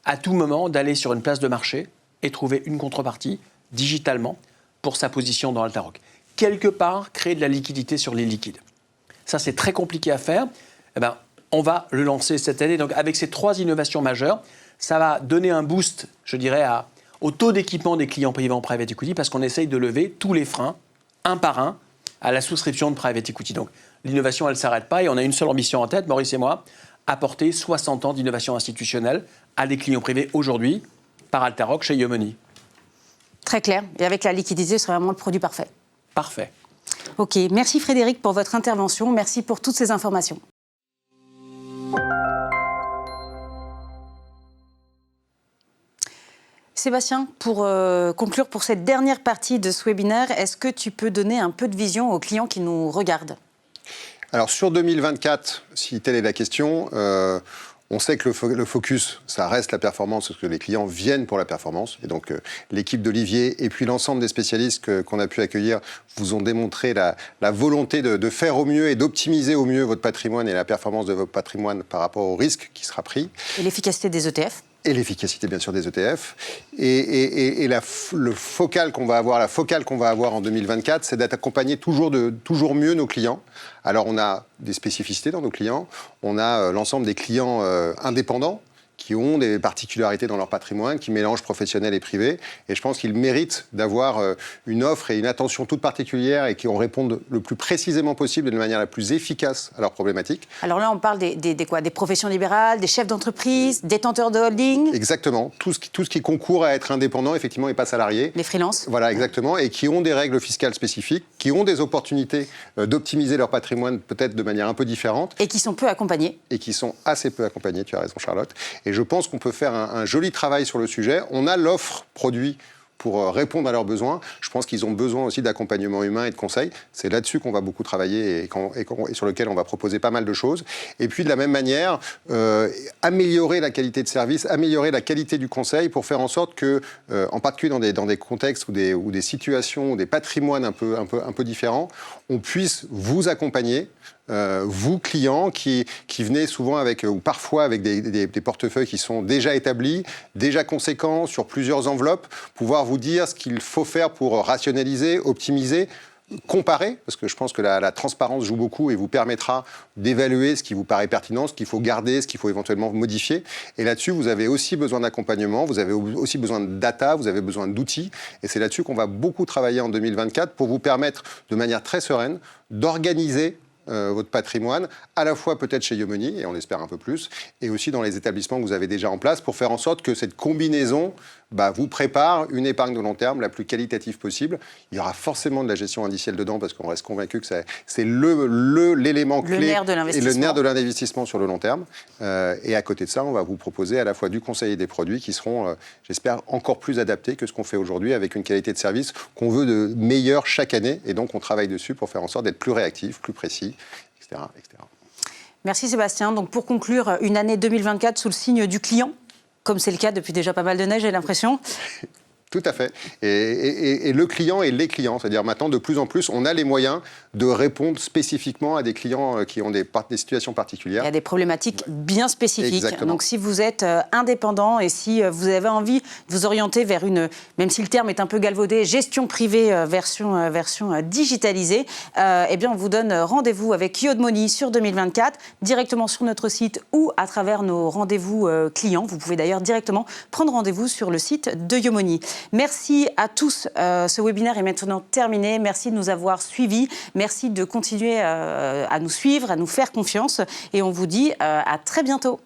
à tout moment d'aller sur une place de marché et trouver une contrepartie digitalement pour sa position dans Altaroc. Quelque part, créer de la liquidité sur les liquides. Ça, c'est très compliqué à faire. Eh ben, on va le lancer cette année. Donc, avec ces 3 innovations majeures, ça va donner un boost, je dirais, au taux d'équipement des clients privés en private equity parce qu'on essaye de lever tous les freins, un par un, à la souscription de private equity. Donc, l'innovation, elle ne s'arrête pas et on a une seule ambition en tête, Maurice et moi, apporter 60 ans d'innovation institutionnelle à des clients privés aujourd'hui par Altaroc chez Yomoni. Très clair. Et avec la liquidité, ce serait vraiment le produit parfait. Parfait. Ok, merci Frédéric pour votre intervention. Merci pour toutes ces informations. Sébastien, pour conclure pour cette dernière partie de ce webinaire, est-ce que tu peux donner un peu de vision aux clients qui nous regardent ? Alors sur 2024, si telle est la question, on sait que le focus, ça reste la performance, parce que les clients viennent pour la performance. Et donc l'équipe d'Olivier et puis l'ensemble des spécialistes qu'on a pu accueillir vous ont démontré la volonté de faire au mieux et d'optimiser au mieux votre patrimoine et la performance de votre patrimoine par rapport au risque qui sera pris. Et l'efficacité des ETF ? Et l'efficacité, bien sûr, des ETF. Et la focale qu'on va avoir en 2024, c'est d'accompagner toujours mieux nos clients. Alors, on a des spécificités dans nos clients. On a l'ensemble des clients indépendants qui ont des particularités dans leur patrimoine, qui mélangent professionnel et privé. Et je pense qu'ils méritent d'avoir une offre et une attention toute particulière et qu'on réponde le plus précisément possible et de manière la plus efficace à leurs problématiques. Alors là, on parle des professions libérales, des chefs d'entreprise, détenteurs de holding. Exactement. Tout ce qui concourt à être indépendant, effectivement, et pas salarié. Les freelances. Voilà, exactement. Et qui ont des règles fiscales spécifiques, qui ont des opportunités d'optimiser leur patrimoine peut-être de manière un peu différente. Et qui sont peu accompagnés. Et qui sont assez peu accompagnés, tu as raison Charlotte. Et je pense qu'on peut faire un joli travail sur le sujet. On a l'offre produit pour répondre à leurs besoins. Je pense qu'ils ont besoin aussi d'accompagnement humain et de conseils. C'est là-dessus qu'on va beaucoup travailler et sur lequel on va proposer pas mal de choses. Et puis de la même manière, améliorer la qualité de service, améliorer la qualité du conseil pour faire en sorte que, en particulier dans des contextes ou des situations ou des patrimoines un peu différents, on puisse vous accompagner. Vous, clients, qui venez souvent ou parfois avec des portefeuilles qui sont déjà établis, déjà conséquents, sur plusieurs enveloppes, pouvoir vous dire ce qu'il faut faire pour rationaliser, optimiser, comparer, parce que je pense que la transparence joue beaucoup et vous permettra d'évaluer ce qui vous paraît pertinent, ce qu'il faut garder, ce qu'il faut éventuellement modifier. Et là-dessus, vous avez aussi besoin d'accompagnement, vous avez aussi besoin de data, vous avez besoin d'outils. Et c'est là-dessus qu'on va beaucoup travailler en 2024 pour vous permettre, de manière très sereine, d'organiser votre patrimoine, à la fois peut-être chez Yomoni, et on espère un peu plus, et aussi dans les établissements que vous avez déjà en place, pour faire en sorte que cette combinaison vous prépare une épargne de long terme la plus qualitative possible. Il y aura forcément de la gestion indicielle dedans, parce qu'on reste convaincu que c'est l'élément clé nerf de et le nerf de l'investissement sur le long terme. Et à côté de ça, on va vous proposer à la fois du conseil et des produits qui seront, j'espère, encore plus adaptés que ce qu'on fait aujourd'hui, avec une qualité de service qu'on veut de meilleure chaque année. Et donc, on travaille dessus pour faire en sorte d'être plus réactif, plus précis, etc., etc. Merci Sébastien. Donc pour conclure, une année 2024 sous le signe du client, comme c'est le cas depuis déjà pas mal de neige, j'ai l'impression. Tout à fait. Et le client et les clients, c'est-à-dire maintenant, de plus en plus, on a les moyens de répondre spécifiquement à des clients qui ont des situations particulières. Il y a des problématiques bien spécifiques. Exactement. Donc si vous êtes indépendant et si vous avez envie de vous orienter vers une, même si le terme est un peu galvaudé, gestion privée version digitalisée, eh bien on vous donne rendez-vous avec Yomoni sur 2024, directement sur notre site ou à travers nos rendez-vous clients. Vous pouvez d'ailleurs directement prendre rendez-vous sur le site de Yomoni. Merci à tous. Ce webinaire est maintenant terminé. Merci de nous avoir suivis. Merci de continuer à nous suivre, à nous faire confiance. Et on vous dit à très bientôt.